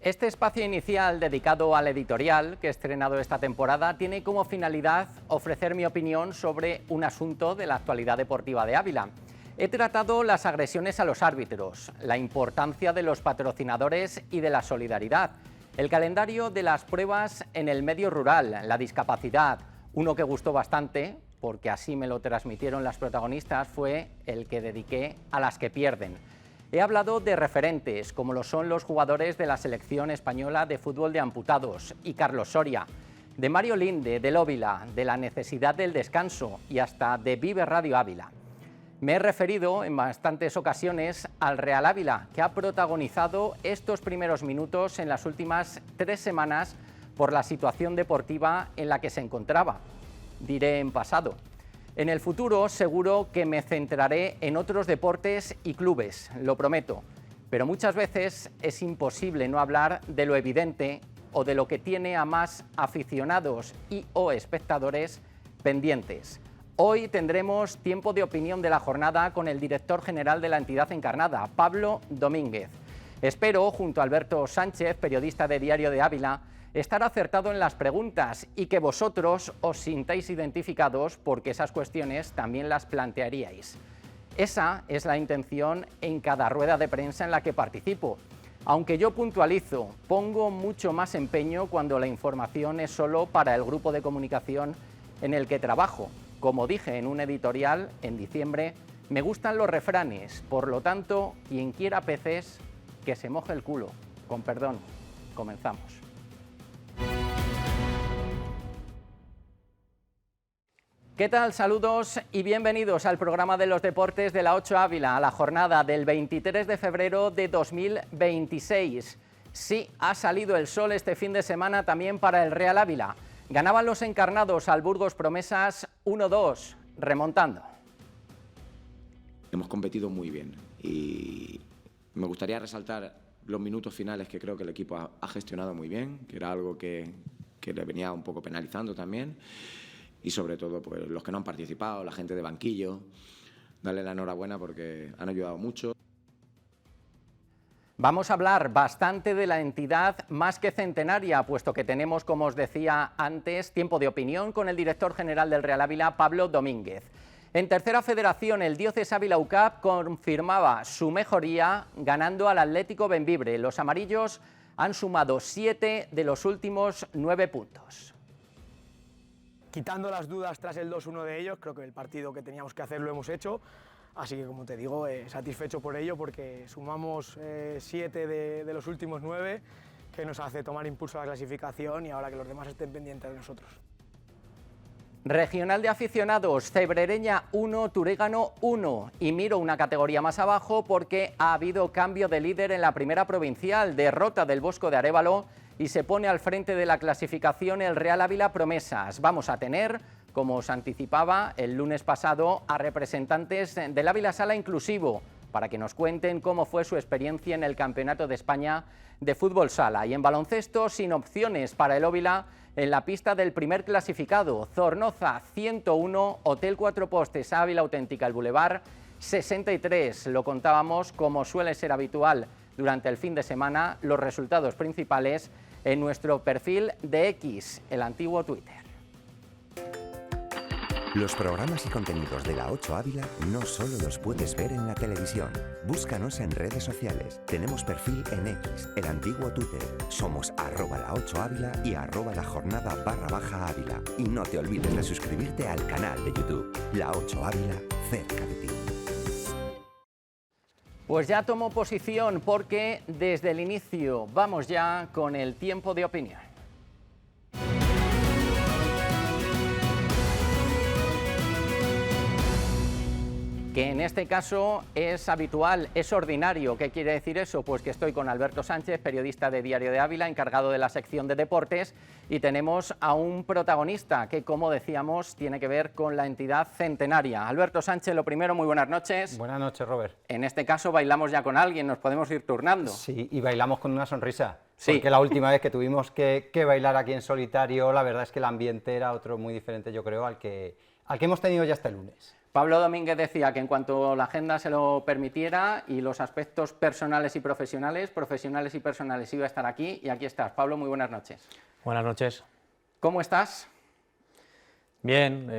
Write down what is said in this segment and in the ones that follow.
Este espacio inicial dedicado al editorial que he estrenado esta temporada tiene como finalidad ofrecer mi opinión sobre un asunto de la actualidad deportiva de Ávila. He tratado las agresiones a los árbitros, la importancia de los patrocinadores y de la solidaridad, el calendario de las pruebas en el medio rural, la discapacidad. Uno que gustó bastante, porque así me lo transmitieron las protagonistas, fue el que dediqué a las que pierden. He hablado de referentes, como lo son los jugadores de la selección española de fútbol de amputados y Carlos Soria, de Mario Linde, del Óvila, de la necesidad del descanso y hasta de Vive Radio Ávila. Me he referido en bastantes ocasiones al Real Ávila, que ha protagonizado estos primeros minutos en las últimas 3 semanas por la situación deportiva en la que se encontraba. Diré en pasado. En el futuro seguro que me centraré en otros deportes y clubes, lo prometo, pero muchas veces es imposible no hablar de lo evidente o de lo que tiene a más aficionados y o espectadores pendientes. Hoy tendremos tiempo de opinión de la jornada con el director general de la entidad encarnada, Pablo Domínguez. Espero, junto a Alberto Sánchez, periodista de Diario de Ávila, estar acertado en las preguntas y que vosotros os sintáis identificados porque esas cuestiones también las plantearíais. Esa es la intención en cada rueda de prensa en la que participo. Aunque yo puntualizo, pongo mucho más empeño cuando la información es solo para el grupo de comunicación en el que trabajo. Como dije en un editorial en diciembre, me gustan los refranes, por lo tanto, quien quiera peces, que se moje el culo. Con perdón, comenzamos. ¿Qué tal? Saludos y bienvenidos al programa de los deportes de la 8 Ávila, a la jornada del 23 de febrero de 2026. Sí, ha salido el sol este fin de semana también para el Real Ávila. Ganaban los encarnados al Burgos Promesas 1-2, remontando. Hemos competido muy bien y me gustaría resaltar los minutos finales que creo que el equipo ha gestionado muy bien, que era algo que le venía un poco penalizando también. Y sobre todo pues, los que no han participado, la gente de banquillo, darle la enhorabuena porque han ayudado mucho. Vamos a hablar bastante de la entidad más que centenaria, puesto que tenemos, como os decía antes, tiempo de opinión con el director general del Real Ávila, Pablo Domínguez. En tercera federación, el Diócesis Ávila UCAP confirmaba su mejoría ganando al Atlético Bembibre. Los amarillos han sumado 7 de los últimos 9 puntos. Quitando las dudas tras el 2-1 de ellos, creo que el partido que teníamos que hacer lo hemos hecho, así que como te digo, satisfecho por ello porque sumamos 7 de los últimos 9, que nos hace tomar impulso a la clasificación y ahora que los demás estén pendientes de nosotros. Regional de aficionados, Cebrereña 1, Turégano 1 y miro una categoría más abajo porque ha habido cambio de líder en la primera provincial, derrota del Bosco de Arévalo y se pone al frente de la clasificación el Real Ávila Promesas. Vamos a tener, como os anticipaba el lunes pasado, a representantes del Ávila Sala Inclusivo para que nos cuenten cómo fue su experiencia en el Campeonato de España de Fútbol Sala. Y en baloncesto, sin opciones para el Óvila en la pista del primer clasificado, Zornoza 101, Hotel Cuatro Postes, Ávila Auténtica, el Boulevard 63. Lo contábamos, como suele ser habitual durante el fin de semana, los resultados principales en nuestro perfil de X, el antiguo Twitter. Los programas y contenidos de la 8 Ávila no solo los puedes ver en la televisión. Búscanos en redes sociales. Tenemos perfil en X, el antiguo Twitter. Somos @la8ávila y @lajornada_Ávila. Y no te olvides de suscribirte al canal de YouTube. La 8 Ávila, cerca de ti. Pues ya tomo posición porque desde el inicio vamos ya con el tiempo de opinión. Que en este caso es habitual, es ordinario. ¿Qué quiere decir eso? Pues que estoy con Alberto Sánchez, periodista de Diario de Ávila, encargado de la sección de deportes, y tenemos a un protagonista que, como decíamos, tiene que ver con la entidad centenaria. Alberto Sánchez, lo primero, muy buenas noches. Buenas noches, Robert. En este caso bailamos ya con alguien, nos podemos ir turnando. Sí, y bailamos con una sonrisa. Sí. Porque la última vez que tuvimos que bailar aquí en solitario, la verdad es que el ambiente era otro muy diferente, yo creo, al que hemos tenido ya este lunes. Pablo Domínguez decía que en cuanto la agenda se lo permitiera y los aspectos profesionales y personales iba a estar aquí, y aquí estás. Pablo, muy buenas noches. Buenas noches. ¿Cómo estás? Bien,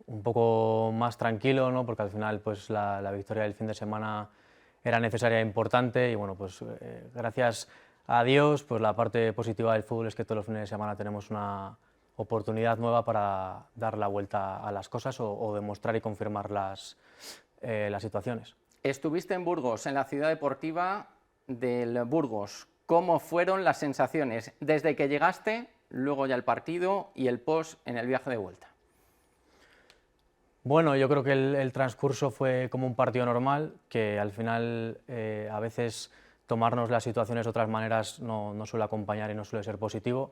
un poco más tranquilo, ¿no? Porque al final pues la victoria del fin de semana era necesaria e importante y bueno, pues gracias a Dios, pues la parte positiva del fútbol es que todos los fines de semana tenemos una oportunidad nueva para dar la vuelta a las cosas o demostrar y confirmar las situaciones. Estuviste en Burgos, en la ciudad deportiva del Burgos. ¿Cómo fueron las sensaciones desde que llegaste, luego ya el partido y el post en el viaje de vuelta? Bueno, yo creo que el transcurso fue como un partido normal, que al final a veces tomarnos las situaciones de otras maneras no suele acompañar y no suele ser positivo,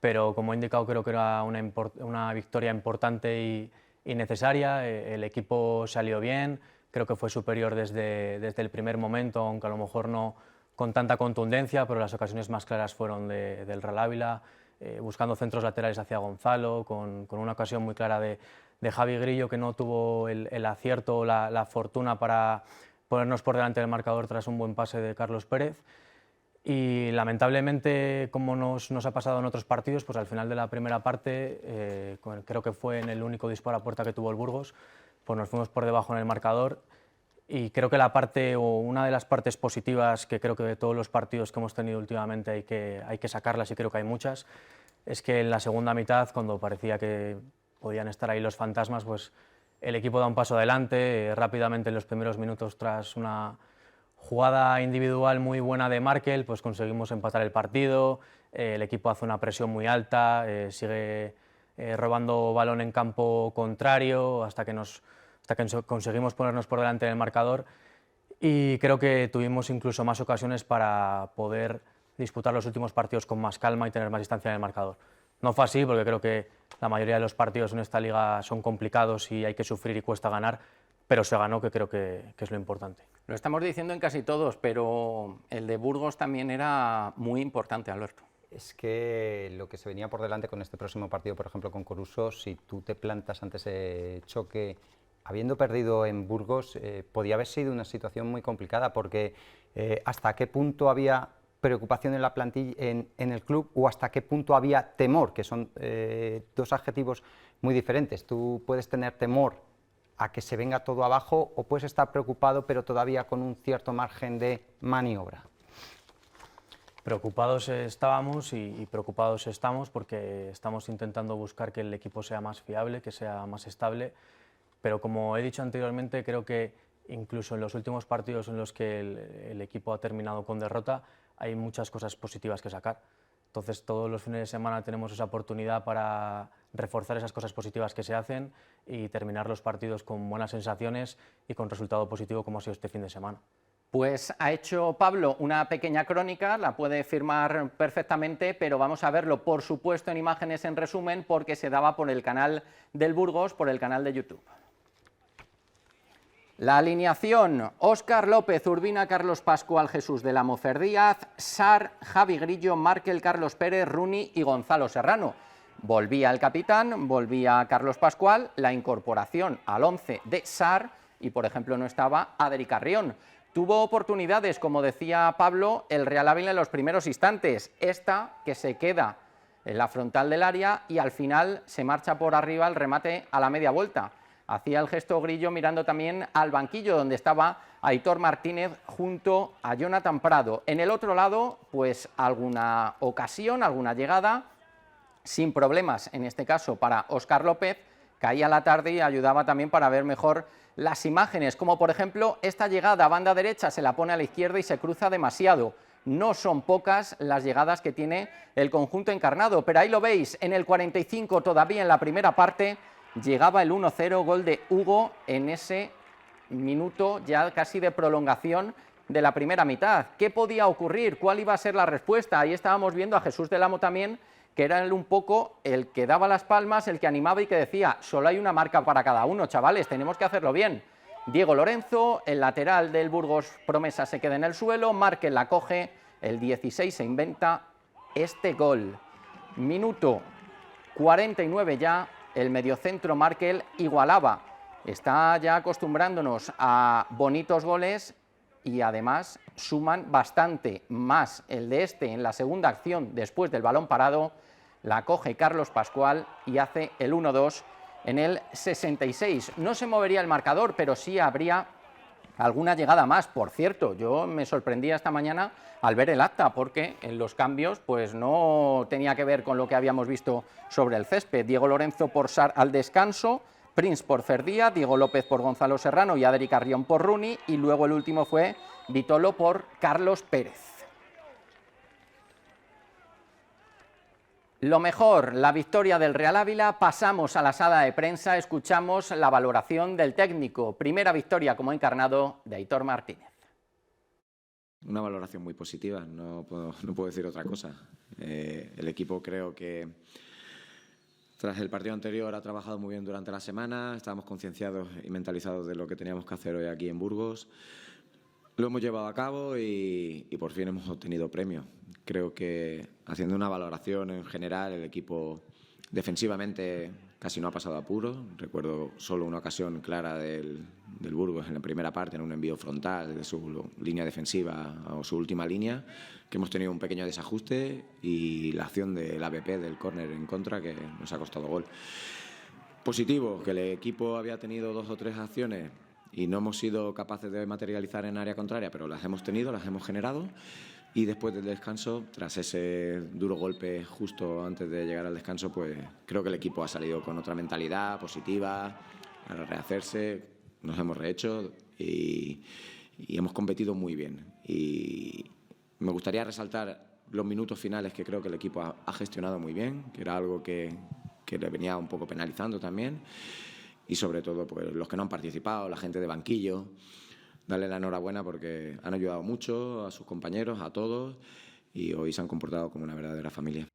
pero como he indicado creo que era una victoria importante y necesaria. El equipo salió bien, creo que fue superior desde el primer momento, aunque a lo mejor no con tanta contundencia, pero las ocasiones más claras fueron del Real Ávila, buscando centros laterales hacia Gonzalo, con una ocasión muy clara de Javi Grillo, que no tuvo el acierto o la fortuna para ponernos por delante del marcador tras un buen pase de Carlos Pérez. Y lamentablemente, como nos ha pasado en otros partidos, pues al final de la primera parte, creo que fue en el único disparo a puerta que tuvo el Burgos, pues nos fuimos por debajo en el marcador. Y creo que una de las partes positivas que creo que de todos los partidos que hemos tenido últimamente hay que sacarlas, y creo que hay muchas, es que en la segunda mitad, cuando parecía que podían estar ahí los fantasmas, pues el equipo da un paso adelante rápidamente en los primeros minutos. Tras una jugada individual muy buena de Markel, pues conseguimos empatar el partido. El equipo hace una presión muy alta, sigue robando balón en campo contrario hasta que conseguimos ponernos por delante del marcador, y creo que tuvimos incluso más ocasiones para poder disputar los últimos partidos con más calma y tener más distancia en el marcador. No fue así, porque creo que la mayoría de los partidos en esta liga son complicados y hay que sufrir y cuesta ganar, pero se ganó, que creo que es lo importante. Lo estamos diciendo en casi todos, pero el de Burgos también era muy importante, Alberto. Es que lo que se venía por delante con este próximo partido, por ejemplo con Coruso, si tú te plantas ante ese choque, habiendo perdido en Burgos, podía haber sido una situación muy complicada, porque hasta qué punto había preocupación en la plantilla, en el club, o hasta qué punto había temor, que son dos adjetivos muy diferentes. Tú puedes tener temor a que se venga todo abajo, o puedes estar preocupado pero todavía con un cierto margen de maniobra. Preocupados estábamos y preocupados estamos, porque estamos intentando buscar que el equipo sea más fiable, que sea más estable, pero como he dicho anteriormente, creo que incluso en los últimos partidos en los que el equipo ha terminado con derrota, hay muchas cosas positivas que sacar. Entonces todos los fines de semana tenemos esa oportunidad para reforzar esas cosas positivas que se hacen y terminar los partidos con buenas sensaciones y con resultado positivo, como ha sido este fin de semana. Pues ha hecho Pablo una pequeña crónica, la puede firmar perfectamente, pero vamos a verlo, por supuesto, en imágenes en resumen, porque se daba por el canal del Burgos, por el canal de YouTube. La alineación: Óscar López, Urbina, Carlos Pascual, Jesús del Amo, Fer Díaz, Sar, Javi Grillo, Markel, Carlos Pérez, Runi y Gonzalo Serrano. Volvía el capitán, volvía Carlos Pascual, la incorporación al 11 de Sar, y por ejemplo no estaba Adri Carrión. Tuvo oportunidades, como decía Pablo, el Real Ávila en los primeros instantes, esta que se queda en la frontal del área y al final se marcha por arriba el remate a la media vuelta. Hacía el gesto Grillo mirando también al banquillo, donde estaba Aitor Martínez junto a Jonathan Prado. En el otro lado, pues alguna ocasión, alguna llegada, sin problemas, en este caso para Óscar López. Caía la tarde y ayudaba también para ver mejor las imágenes, como por ejemplo esta llegada a banda derecha, se la pone a la izquierda y se cruza demasiado. No son pocas las llegadas que tiene el conjunto encarnado, pero ahí lo veis, en el 45, todavía en la primera parte, llegaba el 1-0, gol de Hugo en ese minuto ya casi de prolongación de la primera mitad. ¿Qué podía ocurrir? ¿Cuál iba a ser la respuesta? Ahí estábamos viendo a Jesús del Amo también, que era él un poco el que daba las palmas, el que animaba y que decía: solo hay una marca para cada uno, chavales, tenemos que hacerlo bien. Diego Lorenzo, el lateral del Burgos Promesa, se queda en el suelo, Markel la coge, el 16 se inventa este gol. Minuto 49 ya, el mediocentro Markel igualaba está ya acostumbrándonos a bonitos goles y además suman bastante más. El de este en la segunda acción después del balón parado, la coge Carlos Pascual y hace el 1-2 en el 66. No se movería el marcador, pero sí habría alguna llegada más. Por cierto, yo me sorprendía esta mañana al ver el acta, porque en los cambios pues no tenía que ver con lo que habíamos visto sobre el césped. Diego Lorenzo por Sar al descanso, Prince por Ferdía, Diego López por Gonzalo Serrano y Adri Carrión por Rooney, y luego el último fue Vitolo por Carlos Pérez. Lo mejor, la victoria del Real Ávila. Pasamos a la sala de prensa, escuchamos la valoración del técnico. Primera victoria como encarnado de Aitor Martínez. Una valoración muy positiva, no puedo decir otra cosa. El equipo, creo que tras el partido anterior, ha trabajado muy bien durante la semana. Estábamos concienciados y mentalizados de lo que teníamos que hacer hoy aquí en Burgos. Lo hemos llevado a cabo y por fin hemos obtenido premio. Creo que, haciendo una valoración en general, el equipo defensivamente casi no ha pasado apuros. Recuerdo solo una ocasión clara del Burgos en la primera parte, en un envío frontal de su línea defensiva o su última línea, que hemos tenido un pequeño desajuste, y la acción del ABP del córner en contra, que nos ha costado gol. Positivo, que el equipo había tenido 2 o 3 acciones y no hemos sido capaces de materializar en área contraria, pero las hemos tenido, las hemos generado. Y después del descanso, tras ese duro golpe justo antes de llegar al descanso, pues creo que el equipo ha salido con otra mentalidad positiva, a rehacerse, nos hemos rehecho y hemos competido muy bien. Y me gustaría resaltar los minutos finales, que creo que el equipo ha gestionado muy bien, que era algo que le venía un poco penalizando también. Y sobre todo, pues los que no han participado, la gente de banquillo, darle la enhorabuena porque han ayudado mucho a sus compañeros, a todos, y hoy se han comportado como una verdadera familia.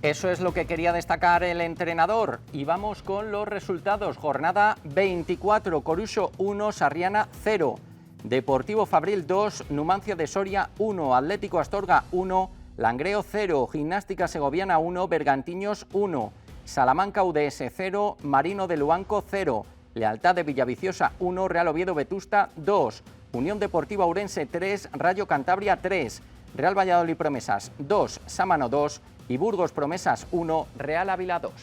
Eso es lo que quería destacar el entrenador. Y vamos con los resultados. Jornada 24, Coruso 1, Sarriana 0, Deportivo Fabril 2, Numancia de Soria 1, Atlético Astorga 1, Langreo 0, Gimnástica Segoviana 1, Bergantiños 1, Salamanca UDS 0, Marino de Luanco 0, Lealtad de Villaviciosa 1, Real Oviedo Vetusta 2, Unión Deportiva Ourense 3, Rayo Cantabria 3, Real Valladolid Promesas 2, Sámano 2 y Burgos Promesas 1, Real Ávila 2.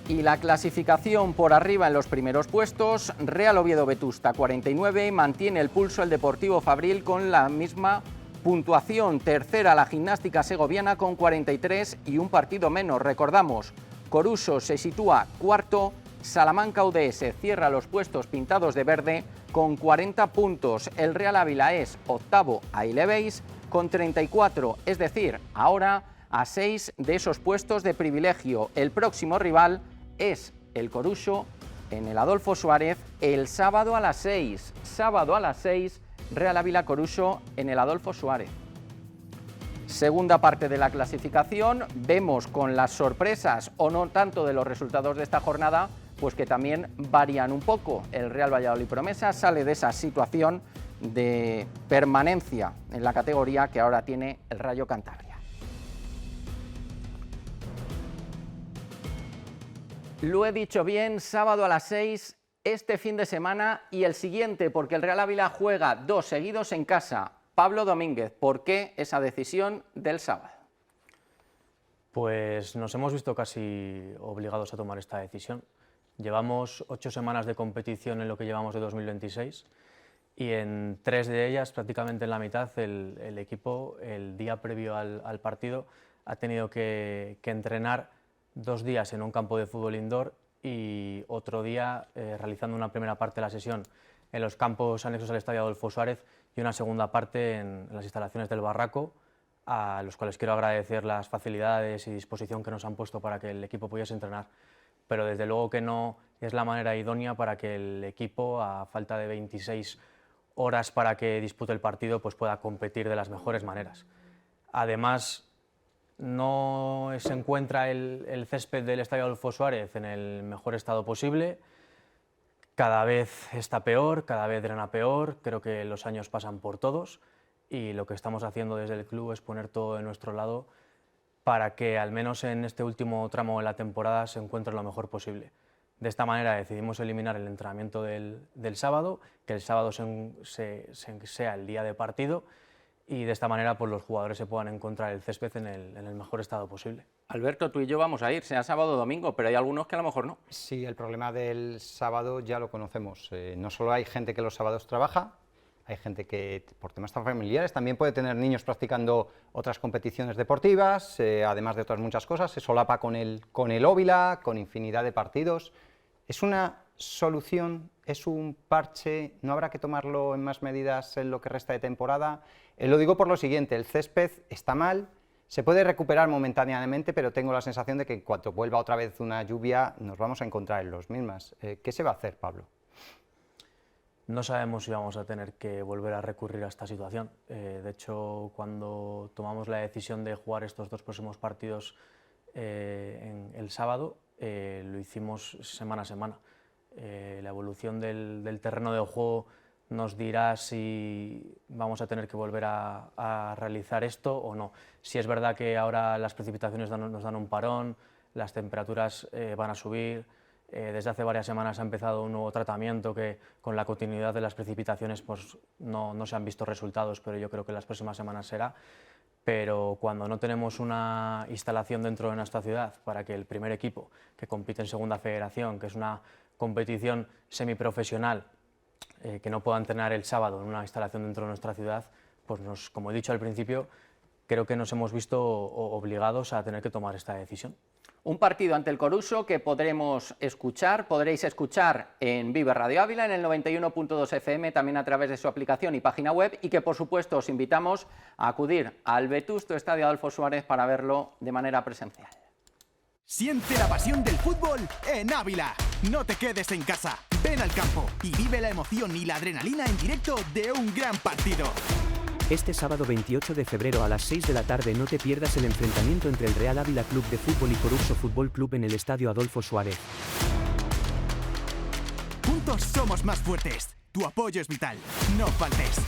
Y la clasificación por arriba en los primeros puestos: Real Oviedo Vetusta 49, mantiene el pulso el Deportivo Fabril con la misma puntuación. Tercera la Gimnástica Segoviana con 43 y un partido menos. Recordamos, Coruso se sitúa cuarto, Salamanca UDS cierra los puestos pintados de verde con 40 puntos. El Real Ávila es octavo, ahí le veis, con 34, es decir, ahora a 6 de esos puestos de privilegio. El próximo rival es el Coruso en el Adolfo Suárez el sábado a las 6. Sábado a las 6, Real Ávila Coruso en el Adolfo Suárez. Segunda parte de la clasificación, vemos con las sorpresas o no tanto de los resultados de esta jornada, pues que también varían un poco. El Real Valladolid Promesas sale de esa situación de permanencia en la categoría que ahora tiene el Rayo Cantabria. Lo he dicho bien, sábado a las 6, este fin de semana y el siguiente, porque el Real Ávila juega 2 seguidos en casa. Pablo Domínguez, ¿por qué esa decisión del sábado? Pues nos hemos visto casi obligados a tomar esta decisión. Llevamos 8 semanas de competición en lo que llevamos de 2026 y en 3 de ellas, prácticamente en la mitad, el equipo, el día previo al partido, ha tenido que entrenar 2 días en un campo de fútbol indoor y otro día realizando una primera parte de la sesión en los campos anexos al Estadio Adolfo Suárez y una segunda parte en las instalaciones del Barraco, a los cuales quiero agradecer las facilidades y disposición que nos han puesto para que el equipo pudiese entrenar. Pero desde luego que no es la manera idónea para que el equipo, a falta de 26 horas para que dispute el partido, pues pueda competir de las mejores maneras. Además, no se encuentra el césped del Estadio Adolfo Suárez en el mejor estado posible. Cada vez está peor, cada vez drena peor. Creo que los años pasan por todos y lo que estamos haciendo desde el club es poner todo de nuestro lado para que al menos en este último tramo de la temporada se encuentre lo mejor posible. De esta manera decidimos eliminar el entrenamiento del sábado, que el sábado sea el día de partido, y de esta manera pues, los jugadores se puedan encontrar el césped en el mejor estado posible. Alberto, tú y yo vamos a ir, sea sábado o domingo, pero hay algunos que a lo mejor no. Sí, el problema del sábado ya lo conocemos. No solo hay gente que los sábados trabaja, hay gente que por temas tan familiares también puede tener niños practicando otras competiciones deportivas, además de otras muchas cosas, se solapa con el Óvila, con infinidad de partidos. ¿Es una solución? ¿Es un parche? ¿No habrá que tomarlo en más medidas en lo que resta de temporada? Lo digo por lo siguiente, el césped está mal, se puede recuperar momentáneamente, pero tengo la sensación de que en cuanto vuelva otra vez una lluvia nos vamos a encontrar en los mismas. ¿Qué se va a hacer, Pablo? No sabemos si vamos a tener que volver a recurrir a esta situación. De hecho, cuando tomamos la decisión de jugar estos 2 próximos partidos en el sábado, lo hicimos semana a semana. La evolución del terreno de juego nos dirá si vamos a tener que volver a realizar esto o no. Si es verdad que ahora las precipitaciones nos dan un parón, las temperaturas van a subir. Desde hace varias semanas ha empezado un nuevo tratamiento que con la continuidad de las precipitaciones pues, no se han visto resultados, pero yo creo que en las próximas semanas será. Pero cuando no tenemos una instalación dentro de nuestra ciudad para que el primer equipo que compite en Segunda Federación, que es una competición semiprofesional, que no pueda entrenar el sábado en una instalación dentro de nuestra ciudad, pues como he dicho al principio, creo que nos hemos visto obligados a tener que tomar esta decisión. Un partido ante el Coruso que podréis escuchar en Vive Radio Ávila, en el 91.2 FM, también a través de su aplicación y página web, y que por supuesto os invitamos a acudir al vetusto Estadio Adolfo Suárez para verlo de manera presencial. Siente la pasión del fútbol en Ávila. No te quedes en casa. Ven al campo y vive la emoción y la adrenalina en directo de un gran partido. Este sábado 28 de febrero a las 6 de la tarde no te pierdas el enfrentamiento entre el Real Ávila Club de Fútbol y Coruso Fútbol Club en el Estadio Adolfo Suárez. Juntos somos más fuertes. Tu apoyo es vital. No faltes.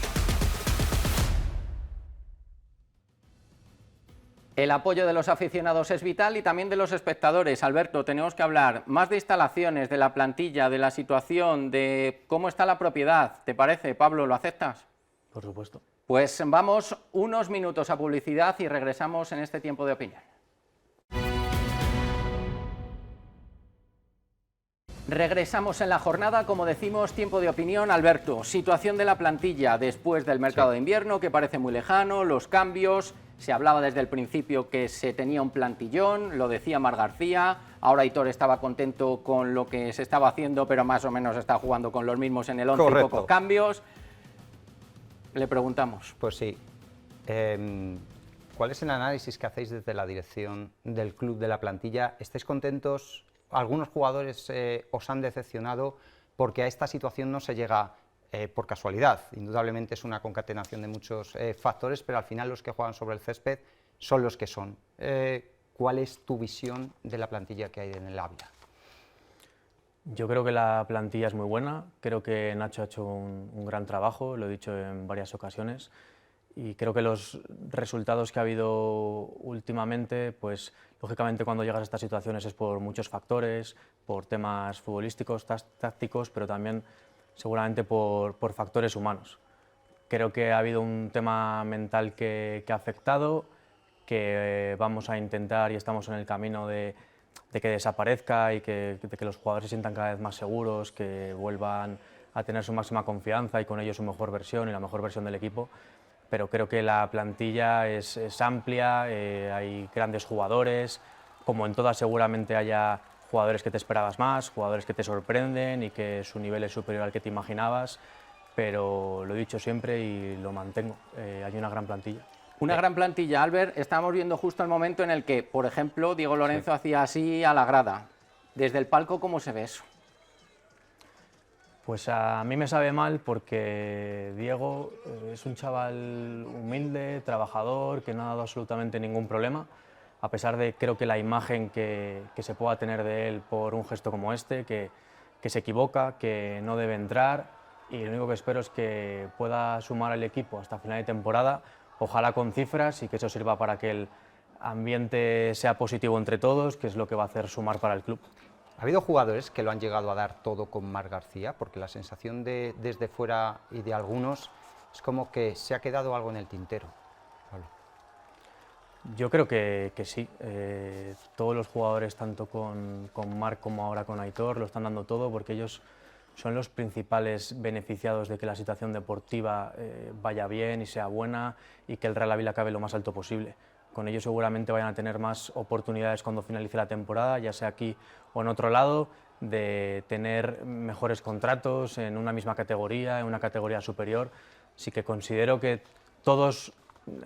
El apoyo de los aficionados es vital y también de los espectadores. Alberto, tenemos que hablar más de instalaciones, de la plantilla, de la situación, de cómo está la propiedad. ¿Te parece, Pablo? ¿Lo aceptas? Por supuesto. Pues vamos unos minutos a publicidad y regresamos en este tiempo de opinión. Regresamos en la jornada, como decimos, tiempo de opinión. Alberto, situación de la plantilla después del mercado de invierno, que parece muy lejano, los cambios, se hablaba desde el principio que se tenía un plantillón, lo decía Mar García, ahora Aitor estaba contento con lo que se estaba haciendo, pero más o menos está jugando con los mismos en el 11 y pocos cambios. Le preguntamos. Pues sí. ¿Cuál es el análisis que hacéis desde la dirección del club, de la plantilla? ¿Estáis contentos? ¿Algunos jugadores os han decepcionado? Porque a esta situación no se llega por casualidad. Indudablemente es una concatenación de muchos factores, pero al final los que juegan sobre el césped son los que son. ¿Cuál es tu visión de la plantilla que hay en el Ávila? Yo creo que la plantilla es muy buena, creo que Nacho ha hecho un gran trabajo, lo he dicho en varias ocasiones, y creo que los resultados que ha habido últimamente, pues lógicamente cuando llegas a estas situaciones es por muchos factores, por temas futbolísticos, tácticos, pero también seguramente por factores humanos. Creo que ha habido un tema mental que ha afectado, que vamos a intentar y estamos en el camino de que desaparezca y de que los jugadores se sientan cada vez más seguros, que vuelvan a tener su máxima confianza y con ello su mejor versión y la mejor versión del equipo. Pero creo que la plantilla es amplia, hay grandes jugadores, como en todas seguramente haya jugadores que te esperabas más, jugadores que te sorprenden y que su nivel es superior al que te imaginabas, pero lo he dicho siempre y lo mantengo, hay una gran plantilla. Una gran plantilla, Albert. Estamos viendo justo el momento en el que, por ejemplo, Diego Lorenzo hacía así a la grada. Desde el palco, ¿cómo se ve eso? Pues a mí me sabe mal porque Diego es un chaval humilde, trabajador, que no ha dado absolutamente ningún problema, a pesar de, creo que la imagen que se pueda tener de él por un gesto como este, que se equivoca, que no debe entrar, y lo único que espero es que pueda sumar al equipo hasta final de temporada, ojalá con cifras, y que eso sirva para que él ambiente sea positivo entre todos, que es lo que va a hacer sumar para el club. ¿Ha habido jugadores que lo han llegado a dar todo con Marc García? Porque la sensación desde fuera y de algunos es como que se ha quedado algo en el tintero. Pablo. Yo creo que sí. Todos los jugadores, tanto con Marc como ahora con Aitor, lo están dando todo porque ellos son los principales beneficiados de que la situación deportiva vaya bien y sea buena y que el Real Ávila acabe lo más alto posible. Con ellos seguramente vayan a tener más oportunidades cuando finalice la temporada, ya sea aquí o en otro lado, de tener mejores contratos en una misma categoría, en una categoría superior. Así que considero que todos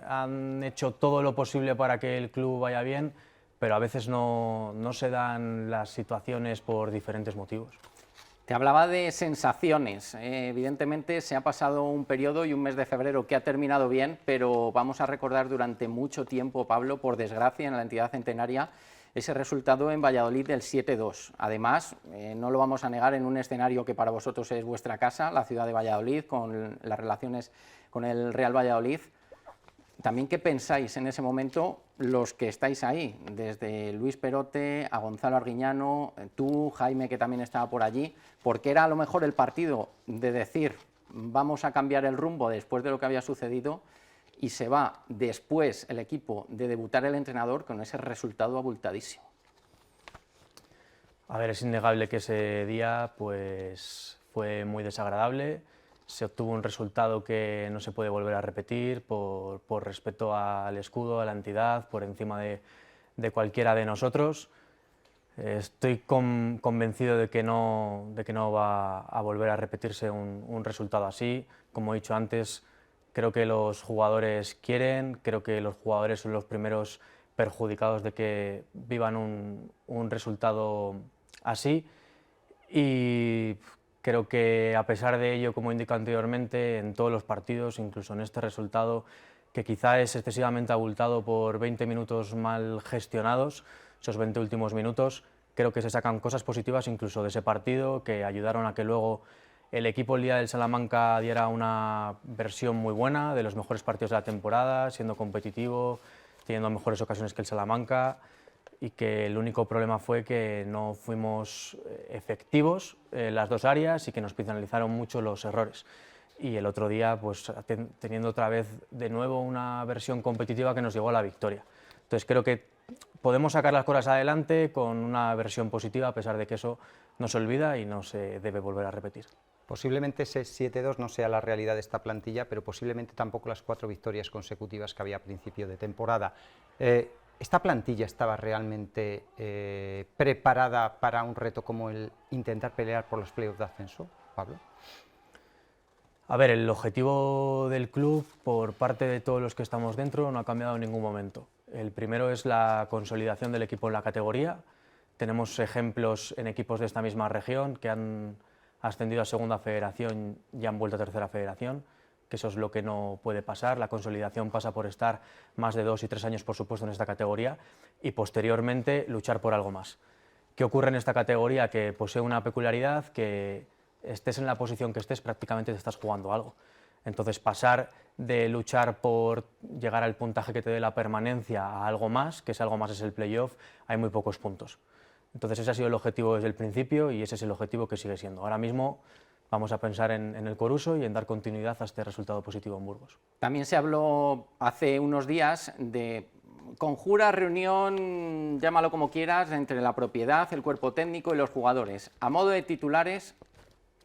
han hecho todo lo posible para que el club vaya bien, pero a veces no se dan las situaciones por diferentes motivos. Te hablaba de sensaciones. Evidentemente se ha pasado un periodo y un mes de febrero que ha terminado bien, pero vamos a recordar durante mucho tiempo, Pablo, por desgracia, en la entidad centenaria, ese resultado en Valladolid del 7-2. Además, no lo vamos a negar, en un escenario que para vosotros es vuestra casa, la ciudad de Valladolid, con las relaciones con el Real Valladolid. También, ¿qué pensáis en ese momento los que estáis ahí? Desde Luis Perote a Gonzalo Arguiñano, tú, Jaime, que también estaba por allí, porque era a lo mejor el partido de decir vamos a cambiar el rumbo después de lo que había sucedido y se va después el equipo de debutar el entrenador con ese resultado abultadísimo. A ver, es innegable que ese día pues, fue muy desagradable. Se obtuvo un resultado que no se puede volver a repetir por respeto al escudo, a la entidad, por encima de cualquiera de nosotros. Estoy convencido de que no va a volver a repetirse un resultado así. Como he dicho antes, creo que los jugadores quieren, creo que los jugadores son los primeros perjudicados de que vivan un resultado así. Y creo que a pesar de ello, como indico anteriormente, en todos los partidos, incluso en este resultado, que quizá es excesivamente abultado por 20 minutos mal gestionados, esos 20 últimos minutos, creo que se sacan cosas positivas incluso de ese partido, que ayudaron a que luego el equipo el día del Salamanca diera una versión muy buena, de los mejores partidos de la temporada, siendo competitivo, teniendo mejores ocasiones que el Salamanca, y que el único problema fue que no fuimos efectivos en las dos áreas y que nos penalizaron mucho los errores. Y el otro día, pues teniendo otra vez de nuevo una versión competitiva que nos llevó a la victoria. Entonces creo que podemos sacar las cosas adelante con una versión positiva, a pesar de que eso no se olvida y no se debe volver a repetir. Posiblemente ese 7-2 no sea la realidad de esta plantilla, pero posiblemente tampoco las 4 victorias consecutivas que había a principio de temporada. ¿Esta plantilla estaba realmente preparada para un reto como el intentar pelear por los playoffs de ascenso, Pablo? A ver, el objetivo del club por parte de todos los que estamos dentro no ha cambiado en ningún momento. El primero es la consolidación del equipo en la categoría. Tenemos ejemplos en equipos de esta misma región que han ascendido a segunda federación y han vuelto a tercera federación, que eso es lo que no puede pasar. La consolidación pasa por estar más de 2 y 3 años, por supuesto, en esta categoría y posteriormente luchar por algo más. ¿Qué ocurre en esta categoría? Que posee una peculiaridad, que estés en la posición que estés, prácticamente te estás jugando algo. Entonces, pasar de luchar por llegar al puntaje que te dé la permanencia a algo más, que ese algo más es el playoff, hay muy pocos puntos. Entonces, ese ha sido el objetivo desde el principio y ese es el objetivo que sigue siendo. Ahora mismo vamos a pensar en el Coruso y en dar continuidad a este resultado positivo en Burgos. También se habló hace unos días de conjura, reunión, llámalo como quieras, entre la propiedad, el cuerpo técnico y los jugadores. A modo de titulares,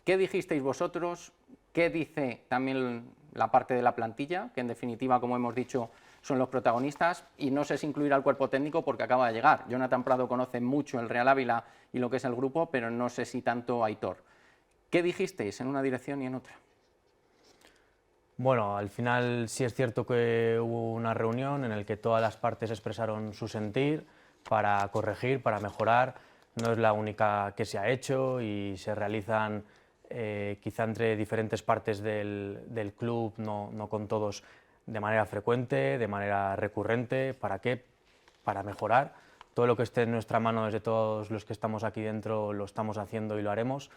¿qué dijisteis vosotros? ¿Qué dice también la parte de la plantilla? Que en definitiva, como hemos dicho, son los protagonistas. Y no sé si incluir al cuerpo técnico porque acaba de llegar. Jonathan Prado conoce mucho el Real Ávila y lo que es el grupo, pero no sé si tanto Aitor. ¿Qué dijisteis en una dirección y en otra? Bueno, al final sí es cierto que hubo una reunión en la que todas las partes expresaron su sentir para corregir, para mejorar. No es la única que se ha hecho y se realizan quizá entre diferentes partes del club, no con todos de manera frecuente, de manera recurrente. ¿Para qué? Para mejorar. Todo lo que esté en nuestra mano desde todos los que estamos aquí dentro lo estamos haciendo y lo haremos.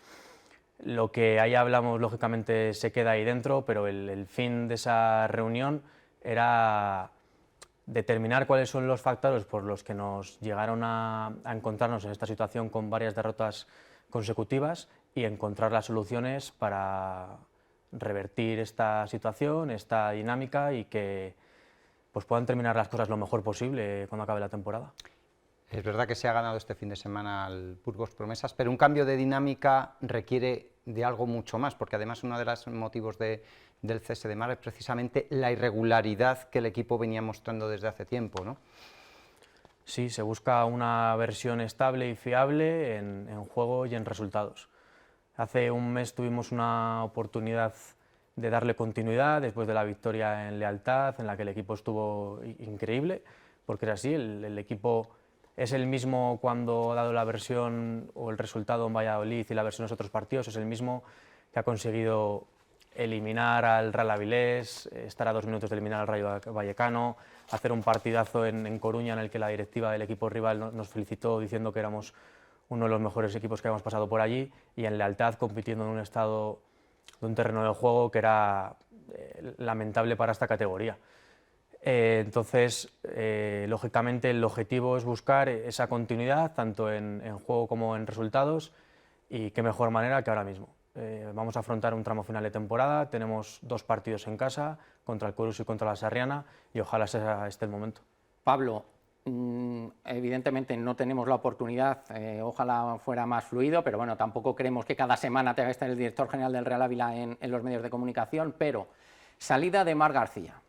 Lo que ahí hablamos, lógicamente, se queda ahí dentro, pero el fin de esa reunión era determinar cuáles son los factores por los que nos llegaron a encontrarnos en esta situación con varias derrotas consecutivas y encontrar las soluciones para revertir esta situación, esta dinámica y que pues puedan terminar las cosas lo mejor posible cuando acabe la temporada. Es verdad que se ha ganado este fin de semana al Burgos Promesas, pero un cambio de dinámica requiere de algo mucho más, porque además uno de los motivos del cese de Marc es precisamente la irregularidad que el equipo venía mostrando desde hace tiempo, ¿no? Sí, se busca una versión estable y fiable en juego y en resultados. Hace un mes tuvimos una oportunidad de darle continuidad después de la victoria en Lealtad, en la que el equipo estuvo increíble, porque era así, el equipo es el mismo cuando ha dado la versión o el resultado en Valladolid y la versión en los otros partidos, es el mismo que ha conseguido eliminar al Real Avilés, estar a 2 minutos de eliminar al Rayo Vallecano, hacer un partidazo en Coruña en el que la directiva del equipo rival nos felicitó diciendo que éramos uno de los mejores equipos que habíamos pasado por allí, y en Lealtad compitiendo en un estado de un terreno de juego que era lamentable para esta categoría. Entonces, lógicamente, el objetivo es buscar esa continuidad, tanto en juego como en resultados, y qué mejor manera que ahora mismo. Vamos a afrontar un tramo final de temporada, tenemos 2 partidos en casa, contra el Corus y contra la Sarriana, y ojalá sea este el momento. Pablo, evidentemente no tenemos la oportunidad, ojalá fuera más fluido, pero bueno, tampoco creemos que cada semana tenga que estar el director general del Real Ávila en los medios de comunicación, pero salida de Marc García,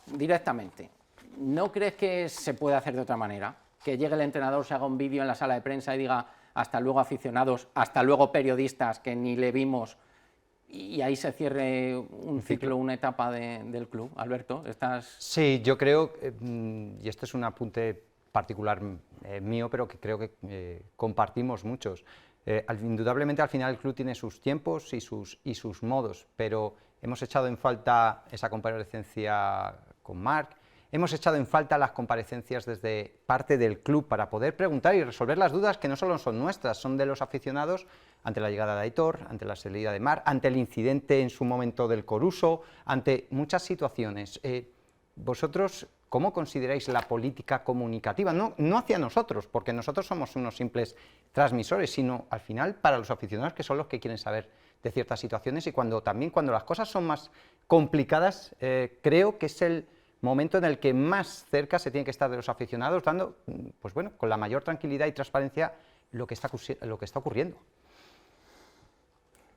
directamente, ¿no crees que se puede hacer de otra manera? Que llegue el entrenador, se haga un vídeo en la sala de prensa y diga hasta luego aficionados, hasta luego periodistas que ni le vimos, y ahí se cierre un ciclo, una etapa del club. Alberto, ¿estás...? Sí, yo creo, y este es un apunte particular mío, pero que creo que compartimos muchos. Indudablemente al final el club tiene sus tiempos y sus modos, pero hemos echado en falta esa comparecencia con Marc, hemos echado en falta las comparecencias desde parte del club para poder preguntar y resolver las dudas que no solo son nuestras, son de los aficionados ante la llegada de Aitor, ante la salida de Marc, ante el incidente en su momento del Coruso, ante muchas situaciones. ¿Vosotros cómo consideráis la política comunicativa? No hacia nosotros, porque nosotros somos unos simples transmisores, sino al final para los aficionados, que son los que quieren saber de ciertas situaciones, y también cuando las cosas son más complicadas, creo que es el momento en el que más cerca se tiene que estar de los aficionados, dando, pues bueno, con la mayor tranquilidad y transparencia lo que está ocurriendo.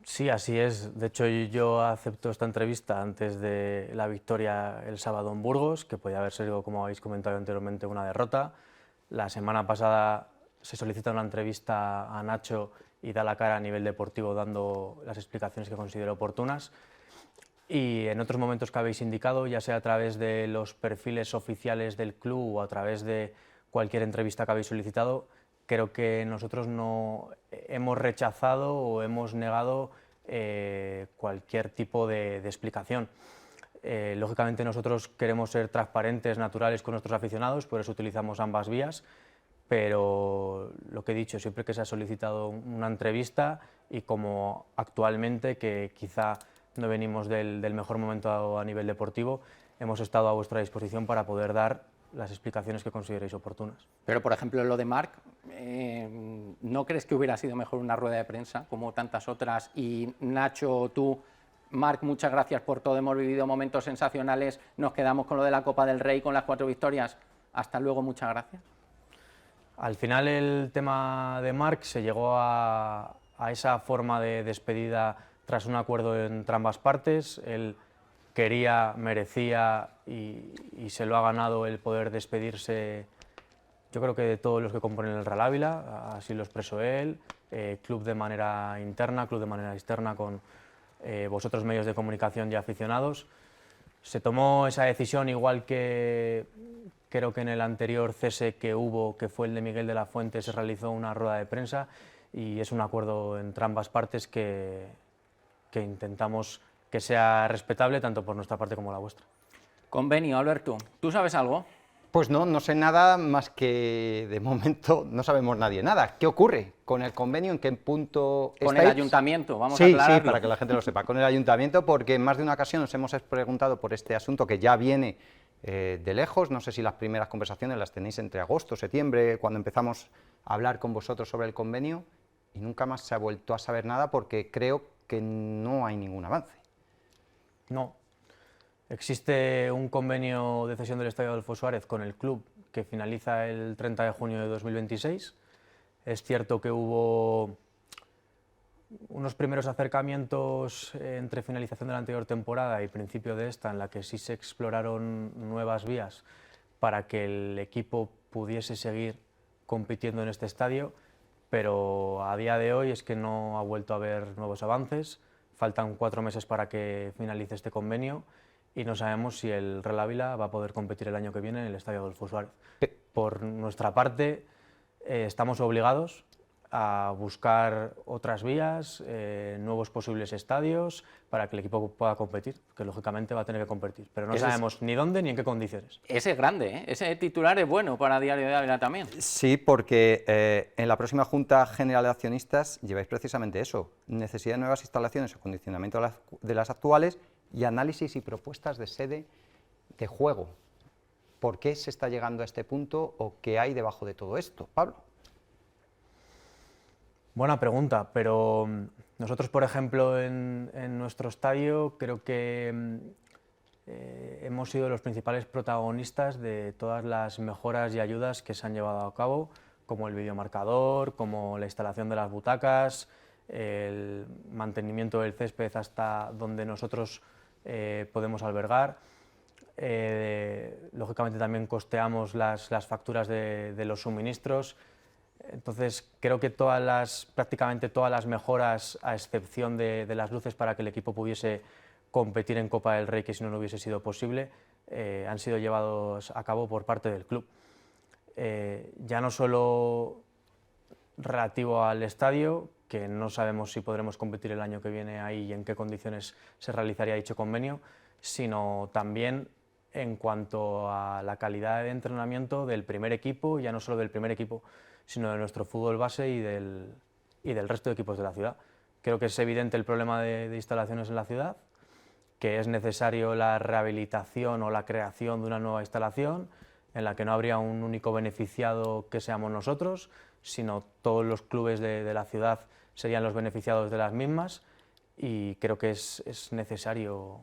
Sí, así es. De hecho, yo acepto esta entrevista antes de la victoria el sábado en Burgos, que podía haber sido, como habéis comentado anteriormente, una derrota. La semana pasada se solicita una entrevista a Nacho y da la cara a nivel deportivo dando las explicaciones que considero oportunas. Y en otros momentos que habéis indicado, ya sea a través de los perfiles oficiales del club o a través de cualquier entrevista que habéis solicitado, creo que nosotros no hemos rechazado o hemos negado cualquier tipo de explicación. Lógicamente nosotros queremos ser transparentes, naturales con nuestros aficionados, por eso utilizamos ambas vías, pero lo que he dicho, siempre que se ha solicitado una entrevista y como actualmente, que quizá no venimos del mejor momento a nivel deportivo, hemos estado a vuestra disposición para poder dar las explicaciones que consideréis oportunas. Pero, por ejemplo, lo de Marc, ¿no crees que hubiera sido mejor una rueda de prensa, como tantas otras? Y Nacho, tú, Marc, muchas gracias por todo, hemos vivido momentos sensacionales, nos quedamos con lo de la Copa del Rey, con las 4 victorias, hasta luego, muchas gracias. Al final el tema de Marc se llegó a esa forma de despedida tras un acuerdo entre ambas partes. Él quería, merecía y se lo ha ganado el poder despedirse, yo creo que de todos los que componen el Real Ávila, así lo expresó él, club de manera interna, club de manera externa, con vosotros medios de comunicación y aficionados. Se tomó esa decisión igual que creo que en el anterior cese que hubo, que fue el de Miguel de la Fuente, se realizó una rueda de prensa y es un acuerdo entre ambas partes que intentamos que sea respetable tanto por nuestra parte como la vuestra. Convenio, Alberto, ¿tú sabes algo? Pues no sé nada más que de momento no sabemos nadie nada. ¿Qué ocurre con el convenio? ¿En qué punto estáis? Con el ayuntamiento, vamos a aclararlo. aclararlo. Sí, para que la gente lo sepa. Con el ayuntamiento, porque en más de una ocasión nos hemos preguntado por este asunto que ya viene de lejos. No sé si las primeras conversaciones las tenéis entre agosto, septiembre, cuando empezamos a hablar con vosotros sobre el convenio, y nunca más se ha vuelto a saber nada porque creo que no hay ningún avance. No. Existe un convenio de cesión del Estadio Adolfo Suárez con el club que finaliza el 30 de junio de 2026. Es cierto que hubo unos primeros acercamientos entre finalización de la anterior temporada y principio de esta, en la que sí se exploraron nuevas vías para que el equipo pudiese seguir compitiendo en este estadio, pero a día de hoy es que no ha vuelto a haber nuevos avances. Faltan 4 meses para que finalice este convenio y no sabemos si el Real Ávila va a poder competir el año que viene en el Estadio Adolfo Suárez. Por nuestra parte, estamos obligados a buscar otras vías, nuevos posibles estadios para que el equipo pueda competir, que lógicamente va a tener que competir, pero no sabemos ni dónde ni en qué condiciones. Ese es grande, ¿eh? Ese titular es bueno para Diario de Ávila también. Sí, porque en la próxima Junta General de Accionistas lleváis precisamente eso, necesidad de nuevas instalaciones, acondicionamiento de las actuales y análisis y propuestas de sede de juego. ¿Por qué se está llegando a este punto o qué hay debajo de todo esto, Pablo? Buena pregunta, pero nosotros, por ejemplo, en nuestro estadio creo que hemos sido los principales protagonistas de todas las mejoras y ayudas que se han llevado a cabo, como el videomarcador, como la instalación de las butacas, el mantenimiento del césped hasta donde nosotros podemos albergar. Lógicamente también costeamos las facturas de los suministros. Entonces creo que prácticamente todas las mejoras, a excepción de las luces para que el equipo pudiese competir en Copa del Rey, que si no, no hubiese sido posible, han sido llevados a cabo por parte del club. Ya no solo relativo al estadio, que no sabemos si podremos competir el año que viene ahí y en qué condiciones se realizaría dicho convenio, sino también en cuanto a la calidad de entrenamiento del primer equipo, ya no solo del primer equipo, sino de nuestro fútbol base y del resto de equipos de la ciudad. Creo que es evidente el problema de instalaciones en la ciudad, que es necesario la rehabilitación o la creación de una nueva instalación en la que no habría un único beneficiado que seamos nosotros, sino todos los clubes de la ciudad serían los beneficiados de las mismas, y creo que es necesario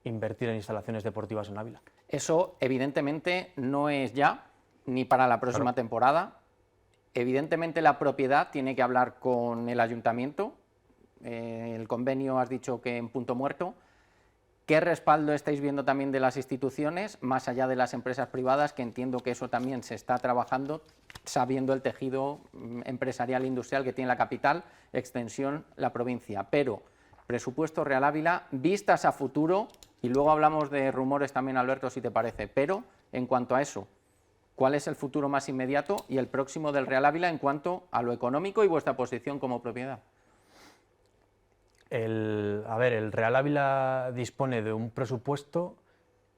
invertir en instalaciones deportivas en Ávila. Eso evidentemente no es ya, ni para la próxima temporada. Evidentemente la propiedad tiene que hablar con el ayuntamiento. El convenio has dicho que en punto muerto. ¿Qué respaldo estáis viendo también de las instituciones, más allá de las empresas privadas, que entiendo que eso también se está trabajando, sabiendo el tejido empresarial e industrial que tiene la capital, extensión la provincia? Pero presupuesto Real Ávila, vistas a futuro, y luego hablamos de rumores también, Alberto, si te parece, pero en cuanto a eso, ¿cuál es el futuro más inmediato y el próximo del Real Ávila en cuanto a lo económico y vuestra posición como propiedad? El Real Ávila dispone de un presupuesto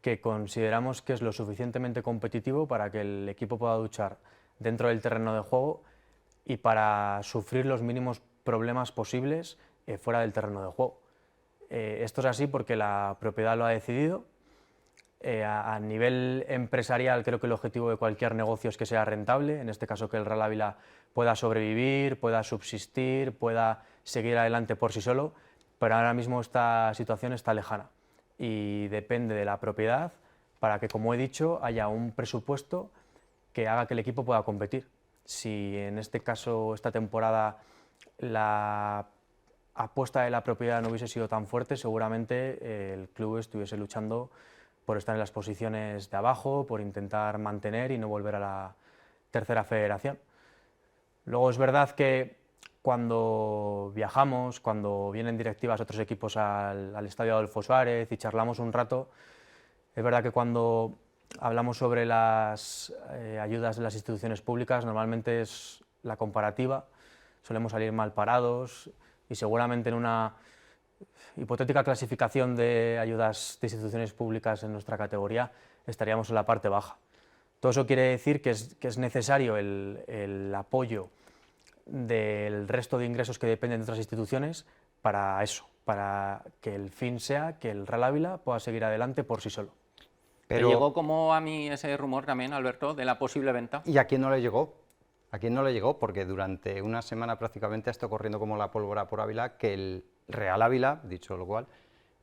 que consideramos que es lo suficientemente competitivo para que el equipo pueda luchar dentro del terreno de juego y para sufrir los mínimos problemas posibles fuera del terreno de juego. Esto es así porque la propiedad lo ha decidido. A nivel empresarial, creo que el objetivo de cualquier negocio es que sea rentable, en este caso que el Real Ávila pueda sobrevivir, pueda subsistir, pueda seguir adelante por sí solo, pero ahora mismo esta situación está lejana y depende de la propiedad para que, como he dicho, haya un presupuesto que haga que el equipo pueda competir. Si en este caso, esta temporada, la apuesta de la propiedad no hubiese sido tan fuerte, seguramente el club estuviese luchando por estar en las posiciones de abajo, por intentar mantener y no volver a la tercera federación. Luego es verdad que cuando viajamos, cuando vienen directivas otros equipos al Estadio Adolfo Suárez y charlamos un rato, es verdad que cuando hablamos sobre las ayudas de las instituciones públicas, normalmente es la comparativa, solemos salir mal parados y seguramente en una hipotética clasificación de ayudas de instituciones públicas en nuestra categoría estaríamos en la parte baja. Todo eso quiere decir que es necesario el apoyo del resto de ingresos que dependen de otras instituciones para eso, para que el fin sea que el Real Ávila pueda seguir adelante por sí solo. ¿Te llegó como a mí ese rumor también, Alberto, de la posible venta? ¿Y a quién no le llegó? ¿A quién no le llegó? Porque durante una semana prácticamente ha estado corriendo como la pólvora por Ávila que el Real Ávila, dicho lo cual,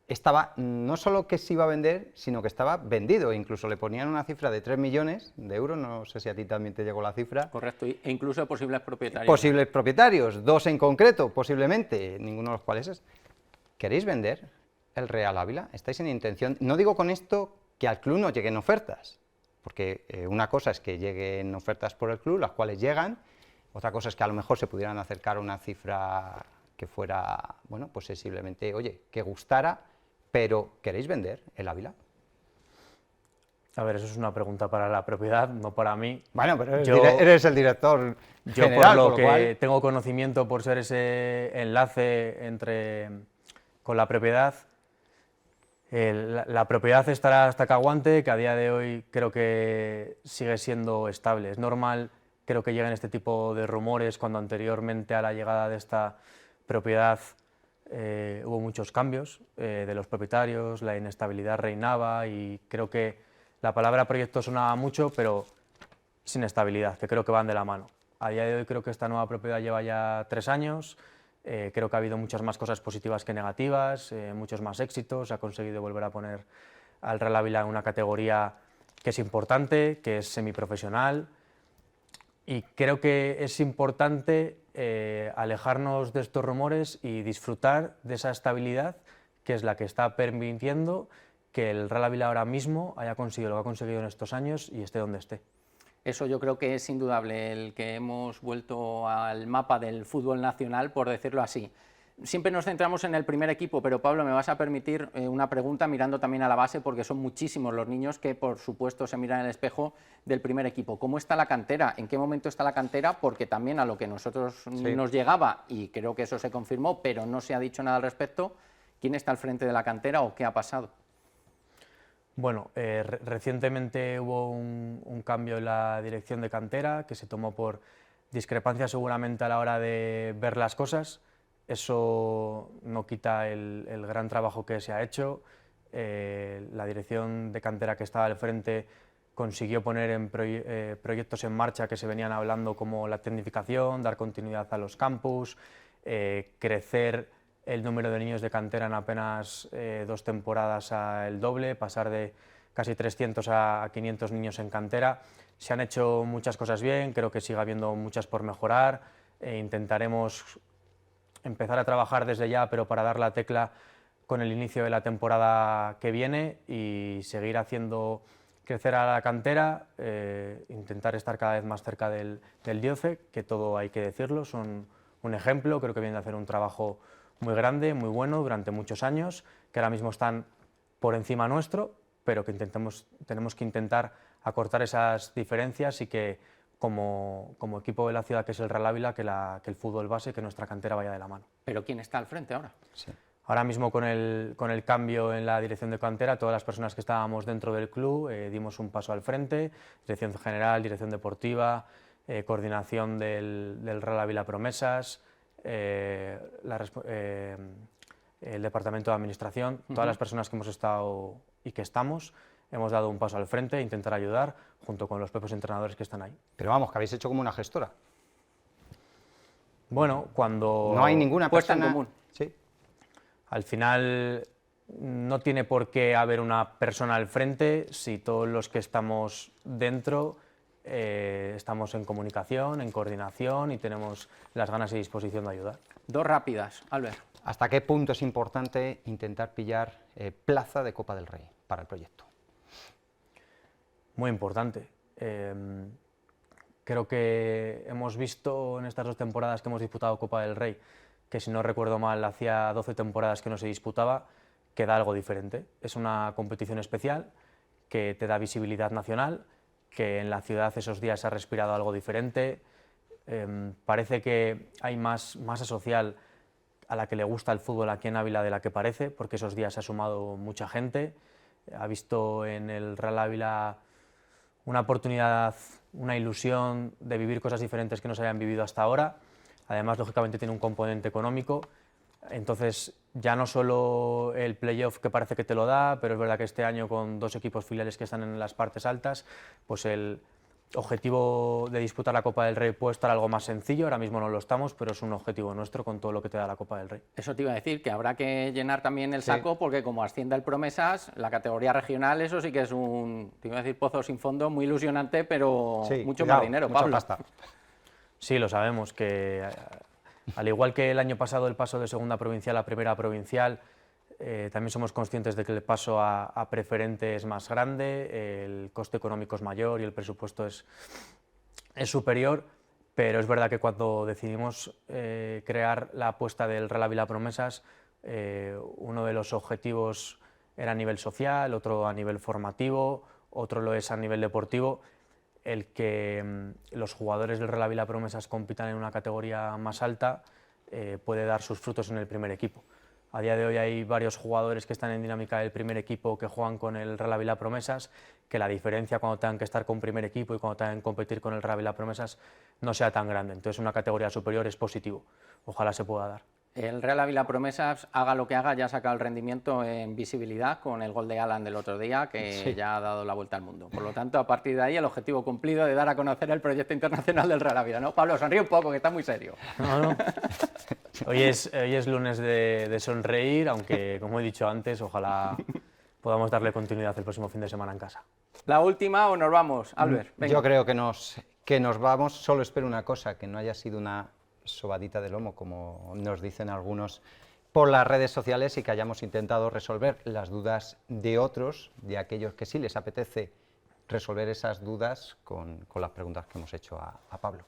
estaba no solo que se iba a vender, sino que estaba vendido. Incluso le ponían una cifra de 3 millones de euros, no sé si a ti también te llegó la cifra. Correcto, e incluso de posibles propietarios. Posibles propietarios, 2 en concreto, posiblemente, ninguno de los cuales es. ¿Queréis vender el Real Ávila? ¿Estáis en intención? No digo con esto que al club no lleguen ofertas, porque una cosa es que lleguen ofertas por el club, las cuales llegan, otra cosa es que a lo mejor se pudieran acercar a una cifra que fuera, bueno, pues sensiblemente, oye, que gustara, pero ¿queréis vender el Ávila? A ver, eso es una pregunta para la propiedad, no para mí. Bueno, pero eres el director general, por lo por que cual... tengo conocimiento por ser ese enlace con la propiedad, la propiedad estará hasta que aguante, que a día de hoy creo que sigue siendo estable. Es normal, creo que lleguen este tipo de rumores cuando anteriormente a la llegada de esta propiedad hubo muchos cambios de los propietarios, la inestabilidad reinaba y creo que la palabra proyecto sonaba mucho, pero sin estabilidad, que creo que van de la mano. A día de hoy creo que esta nueva propiedad lleva ya 3 años, creo que ha habido muchas más cosas positivas que negativas, muchos más éxitos, se ha conseguido volver a poner al Real Ávila en una categoría que es importante, que es semiprofesional, y creo que es importante alejarnos de estos rumores y disfrutar de esa estabilidad que es la que está permitiendo que el Real Ávila ahora mismo haya conseguido lo que ha conseguido en estos años y esté donde esté. Eso yo creo que es indudable, el que hemos vuelto al mapa del fútbol nacional, por decirlo así. Siempre nos centramos en el primer equipo, pero Pablo, me vas a permitir una pregunta mirando también a la base, porque son muchísimos los niños que por supuesto se miran en el espejo del primer equipo. ¿Cómo está la cantera? ¿En qué momento está la cantera? Porque también a lo que nosotros nos llegaba, y creo que eso se confirmó, pero no se ha dicho nada al respecto, ¿quién está al frente de la cantera o qué ha pasado? Bueno, recientemente hubo un cambio en la dirección de cantera que se tomó por discrepancia seguramente a la hora de ver las cosas. Eso no quita el gran trabajo que se ha hecho. La dirección de cantera que estaba al frente consiguió poner en proyectos en marcha que se venían hablando, como la tecnificación, dar continuidad a los campus, crecer el número de niños de cantera en apenas 2 temporadas al doble, pasar de casi 300 a 500 niños en cantera. Se han hecho muchas cosas bien, creo que sigue habiendo muchas por mejorar. Intentaremos empezar a trabajar desde ya, pero para dar la tecla con el inicio de la temporada que viene y seguir haciendo crecer a la cantera, intentar estar cada vez más cerca del Dioce, que todo hay que decirlo, son un ejemplo, creo que vienen a hacer un trabajo muy grande, muy bueno, durante muchos años, que ahora mismo están por encima nuestro, pero que tenemos que intentar acortar esas diferencias y que como equipo de la ciudad, que es el Real Ávila, que el fútbol base, que nuestra cantera vaya de la mano. ¿Pero quién está al frente ahora? Sí. Ahora mismo con el cambio en la dirección de cantera, todas las personas que estábamos dentro del club dimos un paso al frente, dirección general, dirección deportiva, coordinación del Real Ávila Promesas, el departamento de administración, todas las personas que hemos estado y que estamos, hemos dado un paso al frente e intentar ayudar junto con los propios entrenadores que están ahí. Pero vamos, que habéis hecho como una gestora. Bueno, cuando... No hay ninguna persona... en común. Sí. Al final no tiene por qué haber una persona al frente si todos los que estamos dentro estamos en comunicación, en coordinación y tenemos las ganas y disposición de ayudar. 2 rápidas, Albert. ¿Hasta qué punto es importante intentar pillar plaza de Copa del Rey para el proyecto? Muy importante. Creo que hemos visto en estas 2 temporadas que hemos disputado Copa del Rey, que si no recuerdo mal hacía 12 temporadas que no se disputaba, que da algo diferente. Es una competición especial que te da visibilidad nacional, que en la ciudad esos días se ha respirado algo diferente. Parece que hay más masa social a la que le gusta el fútbol aquí en Ávila de la que parece, porque esos días se ha sumado mucha gente. Ha visto en el Real Ávila una oportunidad, una ilusión de vivir cosas diferentes que no se habían vivido hasta ahora. Además, lógicamente, tiene un componente económico. Entonces, ya no solo el playoff que parece que te lo da, pero es verdad que este año con 2 equipos filiales que están en las partes altas, pues el objetivo de disputar la Copa del Rey puede estar algo más sencillo, ahora mismo no lo estamos, pero es un objetivo nuestro con todo lo que te da la Copa del Rey. Eso te iba a decir, que habrá que llenar también el saco, porque como ascienda el Promesas, la categoría regional, eso sí que es un, te iba a decir, pozo sin fondo, muy ilusionante, pero mucho más dinero, mucha Pablo. pasta. Sí, lo sabemos, que al igual que el año pasado el paso de segunda provincial a primera provincial, también somos conscientes de que el paso a preferente es más grande, el coste económico es mayor y el presupuesto es superior, pero es verdad que cuando decidimos crear la apuesta del Real Ávila Promesas, uno de los objetivos era a nivel social, otro a nivel formativo, otro lo es a nivel deportivo, el que los jugadores del Real Ávila Promesas compitan en una categoría más alta puede dar sus frutos en el primer equipo. A día de hoy hay varios jugadores que están en dinámica del primer equipo que juegan con el Real Ávila Promesas, que la diferencia cuando tengan que estar con primer equipo y cuando tengan que competir con el Real Ávila Promesas no sea tan grande. Entonces una categoría superior es positivo, ojalá se pueda dar. El Real Ávila Promesas, haga lo que haga, ya ha sacado el rendimiento en visibilidad con el gol de Alan del otro día, que ya ha dado la vuelta al mundo. Por lo tanto, a partir de ahí, el objetivo cumplido de dar a conocer el proyecto internacional del Real Ávila, ¿no? Pablo, sonríe un poco, que está muy serio. No. Hoy es lunes de sonreír, aunque, como he dicho antes, ojalá podamos darle continuidad el próximo fin de semana en casa. ¿La última o nos vamos, Albert? Venga. Yo creo que nos vamos, solo espero una cosa, que no haya sido una sobadita de lomo, como nos dicen algunos por las redes sociales, y que hayamos intentado resolver las dudas de otros, de aquellos que sí les apetece resolver esas dudas con las preguntas que hemos hecho a Pablo.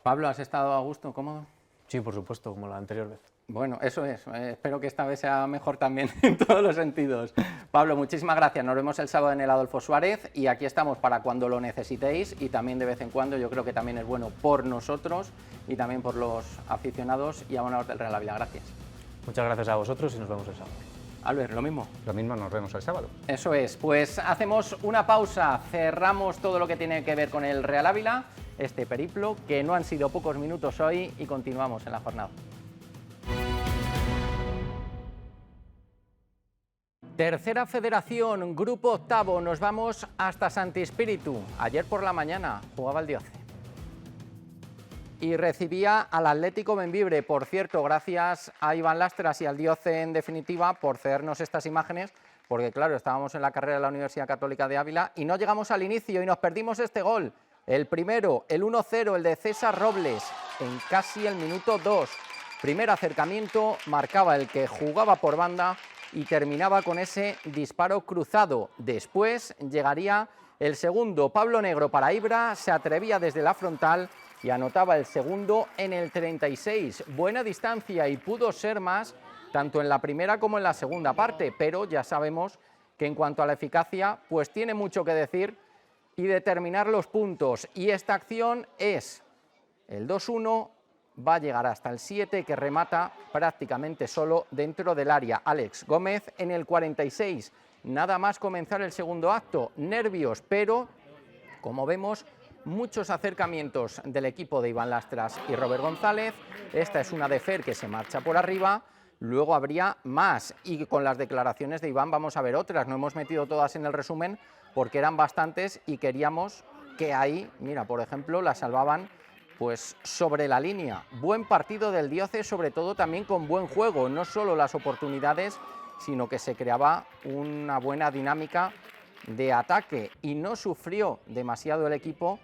Pablo, ¿has estado a gusto, cómodo? Sí, por supuesto, como la anterior vez. Bueno, eso es. Espero que esta vez sea mejor también en todos los sentidos. Pablo, muchísimas gracias. Nos vemos el sábado en el Adolfo Suárez y aquí estamos para cuando lo necesitéis, y también de vez en cuando yo creo que también es bueno por nosotros y también por los aficionados y abonados del Real Ávila. Gracias. Muchas gracias a vosotros y nos vemos el sábado. Albert, lo mismo. Lo mismo, nos vemos el sábado. Eso es. Pues hacemos una pausa, cerramos todo lo que tiene que ver con el Real Ávila, este periplo, que no han sido pocos minutos hoy, y continuamos en la jornada. Tercera Federación, Grupo Octavo, nos vamos hasta Santi Espíritu. Ayer por la mañana jugaba el Dioce y recibía al Atlético Bembibre. Por cierto, gracias a Iván Lastras y al Dioce en definitiva por cedernos estas imágenes, porque claro, estábamos en la carrera de la Universidad Católica de Ávila y no llegamos al inicio y nos perdimos este gol. El primero, el 1-0, el de César Robles, en casi el minuto 2. Primer acercamiento, marcaba el que jugaba por banda y terminaba con ese disparo cruzado. Después llegaría el segundo. Pablo Negro para Ibra, se atrevía desde la frontal y anotaba el segundo en el 36. Buena distancia y pudo ser más tanto en la primera como en la segunda parte, pero ya sabemos que en cuanto a la eficacia, pues tiene mucho que decir y determinar los puntos. Y esta acción es el 2-1, va a llegar hasta el 7, que remata prácticamente solo dentro del área. Alex Gómez en el 46. Nada más comenzar el segundo acto. Nervios, pero como vemos, muchos acercamientos del equipo de Iván Lastras y Robert González. Esta es una de Fer que se marcha por arriba. Luego habría más, y con las declaraciones de Iván vamos a ver otras. No hemos metido todas en el resumen porque eran bastantes y queríamos que ahí, mira, por ejemplo, la salvaban pues sobre la línea. Buen partido del Dioce, sobre todo también con buen juego, no solo las oportunidades, sino que se creaba una buena dinámica de ataque y no sufrió demasiado el equipo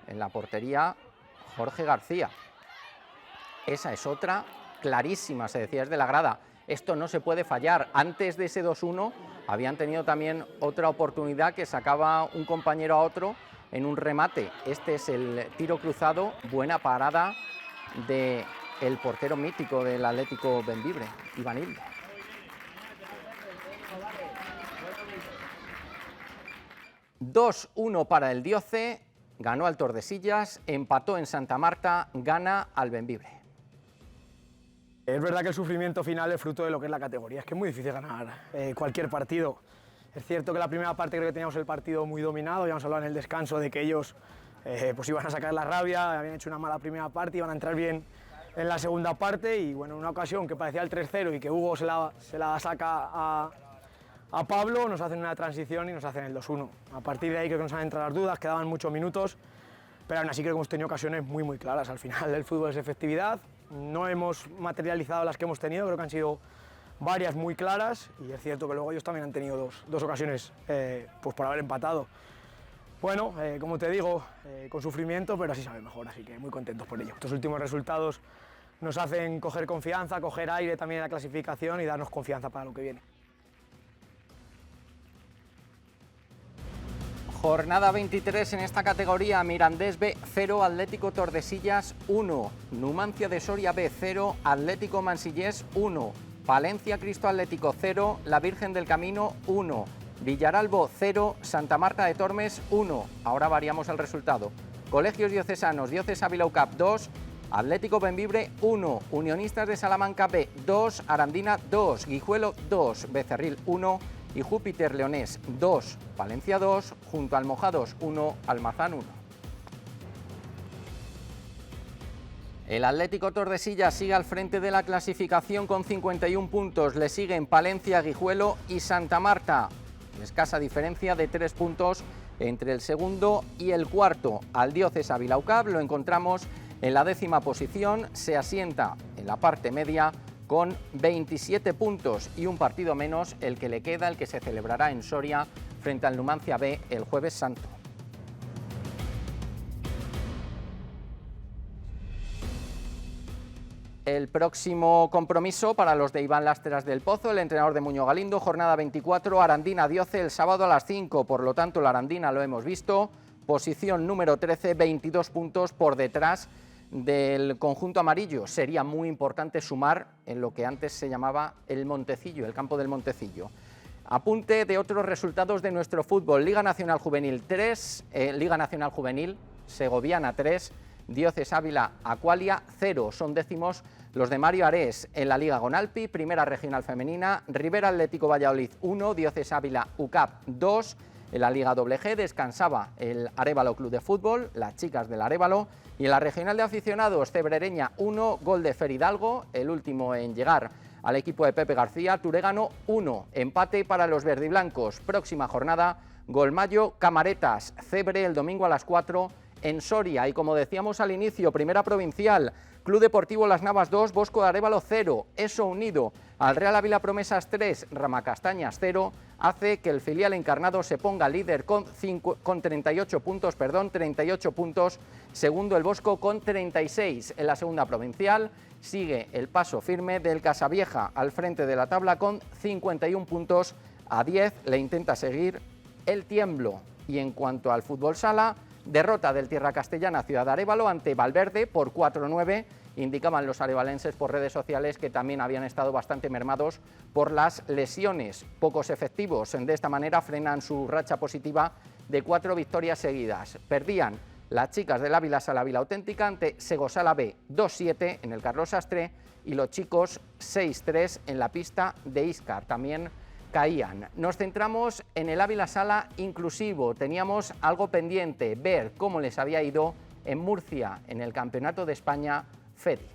en la portería Jorge García. Esa es otra clarísima, se decía desde la grada, esto no se puede fallar. Antes de ese 2-1 habían tenido también otra oportunidad que sacaba un compañero a otro en un remate. Este es el tiro cruzado, buena parada del portero mítico del Atlético Bembibre, Iván Hilde. ...2-1 para el Dioce, ganó al Tordesillas, empató en Santa Marta, gana al Bembibre. Es verdad que el sufrimiento final es fruto de lo que es la categoría, es que es muy difícil ganar cualquier partido. Es cierto que la primera parte creo que teníamos el partido muy dominado, ya hemos hablado en el descanso de que ellos pues iban a sacar la rabia, habían hecho una mala primera parte, iban a entrar bien en la segunda parte y bueno, en una ocasión que parecía el 3-0 y que Hugo se la saca a Pablo, nos hacen una transición y nos hacen el 2-1. A partir de ahí creo que nos han entrado las dudas, quedaban muchos minutos, pero aún así creo que hemos tenido ocasiones muy claras. Al final el fútbol es efectividad, no hemos materializado las que hemos tenido, creo que han sido varias muy claras y es cierto que luego ellos también han tenido dos ocasiones pues por haber empatado. Bueno, como te digo, con sufrimiento, pero así sabe mejor, así que muy contentos por ello. Estos últimos resultados nos hacen coger confianza, coger aire también en la clasificación y darnos confianza para lo que viene. Jornada 23 en esta categoría, Mirandés B 0, Atlético Tordesillas 1, Numancia de Soria B 0, Atlético Mansillés 1, Palencia Cristo Atlético 0, La Virgen del Camino 1, Villaralbo 0, Santa Marta de Tormes 1. Ahora variamos el resultado. Colegios Diocesanos, Diócesis Ávila UCAP 2, Atlético Bembibre 1, Unionistas de Salamanca B 2, Arandina 2, Guijuelo 2, Becerril 1 y Júpiter Leonés 2, Palencia 2, junto al Mojados 1, Almazán 1. El Atlético Tordesillas sigue al frente de la clasificación con 51 puntos, le siguen Palencia, Guijuelo y Santa Marta. Escasa diferencia de 3 puntos entre el segundo y el cuarto. Al Diócesis Ávila UCAP lo encontramos en la 10ª posición, se asienta en la parte media con 27 puntos y un partido menos el que le queda, el que se celebrará en Soria frente al Numancia B el Jueves Santo. El próximo compromiso para los de Iván Lásteras del Pozo, el entrenador de Muñoz Galindo, jornada 24, Arandina Dioce el sábado a las 5, por lo tanto la Arandina lo hemos visto, posición número 13, 22 puntos por detrás del conjunto amarillo. Sería muy importante sumar en lo que antes se llamaba el Montecillo, el campo del Montecillo. Apunte de otros resultados de nuestro fútbol, Liga Nacional Juvenil 3, Liga Nacional Juvenil, Segoviana 3, Diócesis Ávila Acualia 0, son décimos los de Mario Arés en la Liga Gonalpi, Primera Regional Femenina, Rivera Atlético Valladolid 1, Diócesis Ávila UCAP 2, en la Liga WG descansaba el Arévalo Club de Fútbol, las chicas del Arévalo, y en la Regional de Aficionados, Cebrereña 1, gol de Fer Hidalgo, el último en llegar al equipo de Pepe García, Turegano 1, empate para los verdiblancos. Próxima jornada, Golmayo Camaretas, Cebre el domingo a las 4 en Soria, y como decíamos al inicio, Primera Provincial, Club Deportivo Las Navas 2, Bosco de Arévalo 0, eso unido al Real Ávila Promesas 3, Ramacastañas 0, hace que el filial encarnado se ponga líder con 38 puntos, segundo el Bosco con 36. En la Segunda Provincial sigue el paso firme del Casavieja al frente de la tabla con 51 puntos, a 10 le intenta seguir el Tiemblo. Y en cuanto al fútbol sala, derrota del Tierra Castellana Ciudad de Arévalo ante Valverde por 4-9, indicaban los arevalenses por redes sociales que también habían estado bastante mermados por las lesiones, pocos efectivos, de esta manera frenan su racha positiva de 4 victorias seguidas. Perdían las chicas del Ávila Sala Vila Auténtica ante Segosala B 2-7 en el Carlos Sastre y los chicos 6-3 en la pista de Íscar, también caían. Nos centramos en el Ávila Sala inclusivo, teníamos algo pendiente, ver cómo les había ido en Murcia en el Campeonato de España FEDI.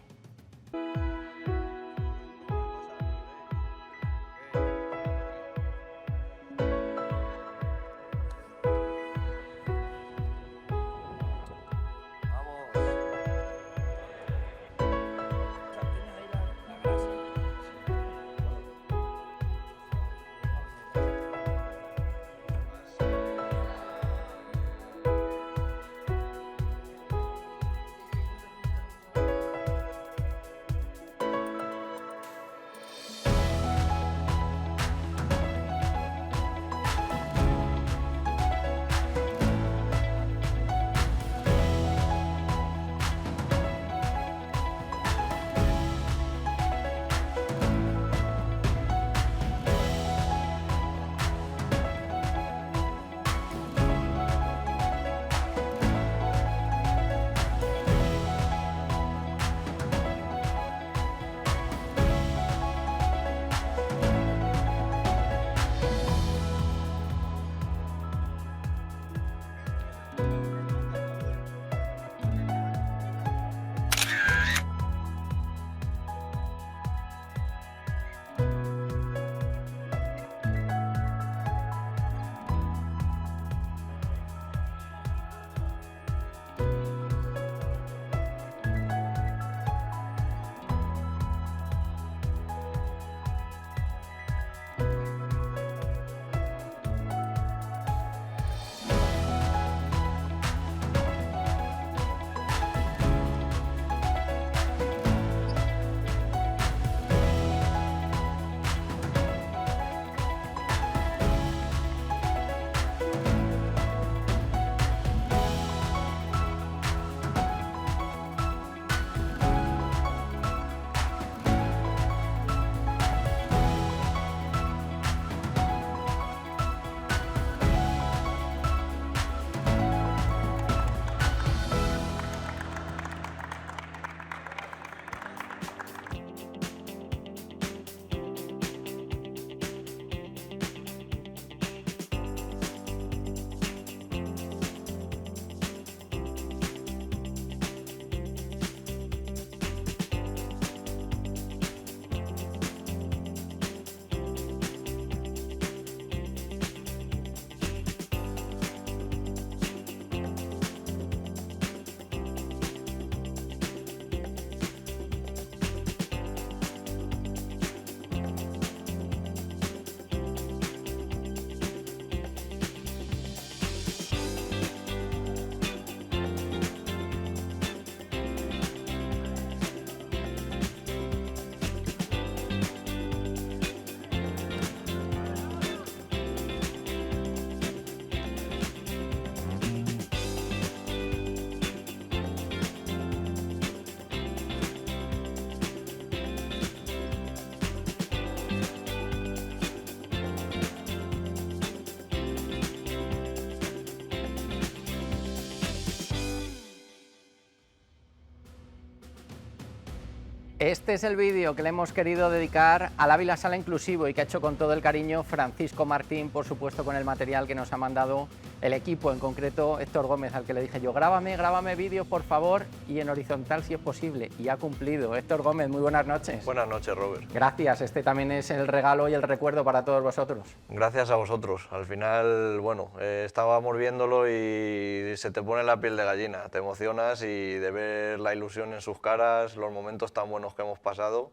Este es el vídeo que le hemos querido dedicar al Ávila Sala Inclusivo y que ha hecho con todo el cariño Francisco Martín, por supuesto con el material que nos ha mandado el equipo, en concreto Héctor Gómez, al que le dije yo, grábame vídeo por favor y en horizontal si es posible, y ha cumplido. Héctor Gómez, muy buenas noches. Buenas noches, Robert. Gracias, este también es el regalo y el recuerdo para todos vosotros. Gracias a vosotros. Al final, bueno, estábamos viéndolo y se te pone la piel de gallina, te emocionas y de ver la ilusión en sus caras, los momentos tan buenos que hemos pasado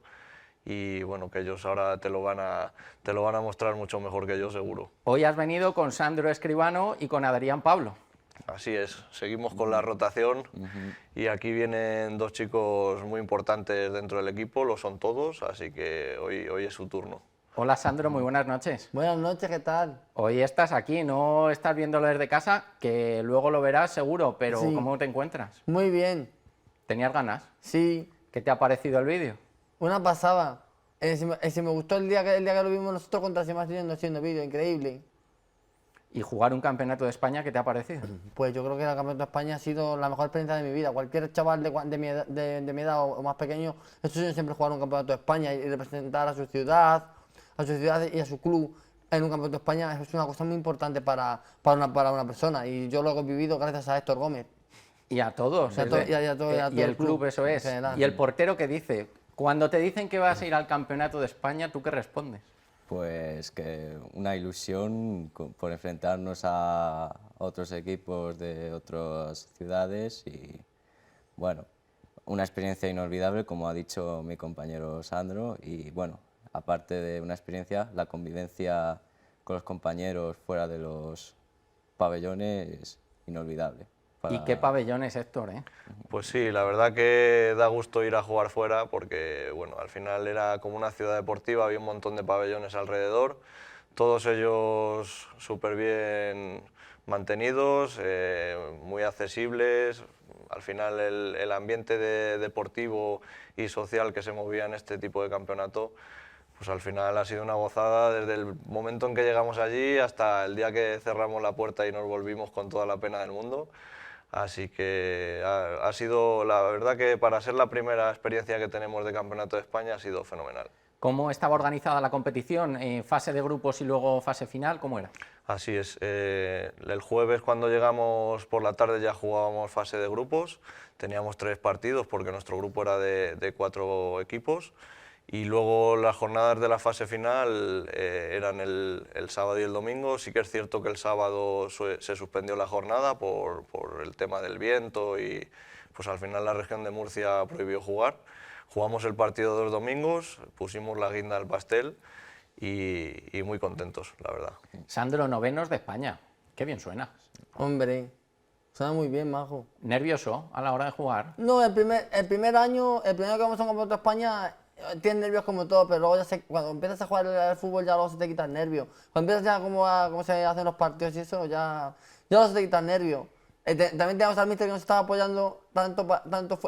y bueno, que ellos ahora te lo van a mostrar mucho mejor que yo, seguro. Hoy has venido con Sandro Escribano y con Adrián Pablo. Así es, seguimos con la rotación y aquí vienen dos chicos muy importantes dentro del equipo, lo son todos, así que hoy es su turno. Hola Sandro, muy buenas noches. Buenas noches, ¿qué tal? Hoy estás aquí, no estás viéndolo desde casa, que luego lo verás seguro, pero Sí. ¿cómo te encuentras? Muy bien, ¿Tenías ganas? sí, ¿Qué te ha parecido el vídeo? una pasada. Si me gustó el día que lo vimos nosotros contra Sebastián haciendo vídeo, increíble. ¿Y jugar un campeonato de España, qué te ha parecido? Pues yo creo que el Campeonato de España ha sido la mejor experiencia de mi vida. Cualquier chaval de mi edad o más pequeño, es sueño siempre jugar un Campeonato de España y representar a su ciudad y a su club en un Campeonato de España es una cosa muy importante para una persona. Y yo lo he vivido gracias a Héctor Gómez. Y a todos. Y a todo- y a todo y el el club, club, eso es. en general. Y el portero que dice, cuando te dicen que vas a ir al Campeonato de España, ¿tú qué respondes? Pues que una ilusión por enfrentarnos a otros equipos de otras ciudades y, bueno, una experiencia inolvidable, como ha dicho mi compañero Sandro, y, bueno, aparte de una experiencia, la convivencia con los compañeros fuera de los pabellones inolvidable. ¿Y qué pabellones, Héctor? Pues sí, la verdad que da gusto ir a jugar fuera porque bueno, al final era como una ciudad deportiva, había un montón de pabellones alrededor, todos ellos súper bien mantenidos, muy accesibles. Al final el ambiente deportivo y social que se movía en este tipo de campeonato, pues al final ha sido una gozada desde el momento en que llegamos allí hasta el día que cerramos la puerta y nos volvimos con toda la pena del mundo. Así que ha sido, la verdad que para ser la primera experiencia que tenemos de Campeonato de España ha sido fenomenal. ¿Cómo estaba organizada la competición? ¿Fase de grupos y luego fase final? ¿Cómo era? Así es, el jueves cuando llegamos por la tarde ya jugábamos fase de grupos, teníamos 3 partidos porque nuestro grupo era de 4 equipos. Y luego las jornadas de la fase final eran el sábado y el domingo. Sí que es cierto que el sábado se suspendió la jornada por el tema del viento y pues al final la región de Murcia prohibió jugar. Jugamos el partido 2 domingos, pusimos la guinda al pastel y muy contentos, la verdad. Sandro, novenos de España. Qué bien suena. Hombre, suena muy bien, majo. ¿Nervioso a la hora de jugar? No, el primer año que vamos a un Campeonato de España, tienes nervios como todo, pero luego cuando empiezas a jugar al fútbol ya luego se te quita el nervio. Cuando empiezas ya cómo se hacen los partidos y eso, ya luego se te quita el nervio. También tenemos al míster que nos estaba apoyando tanto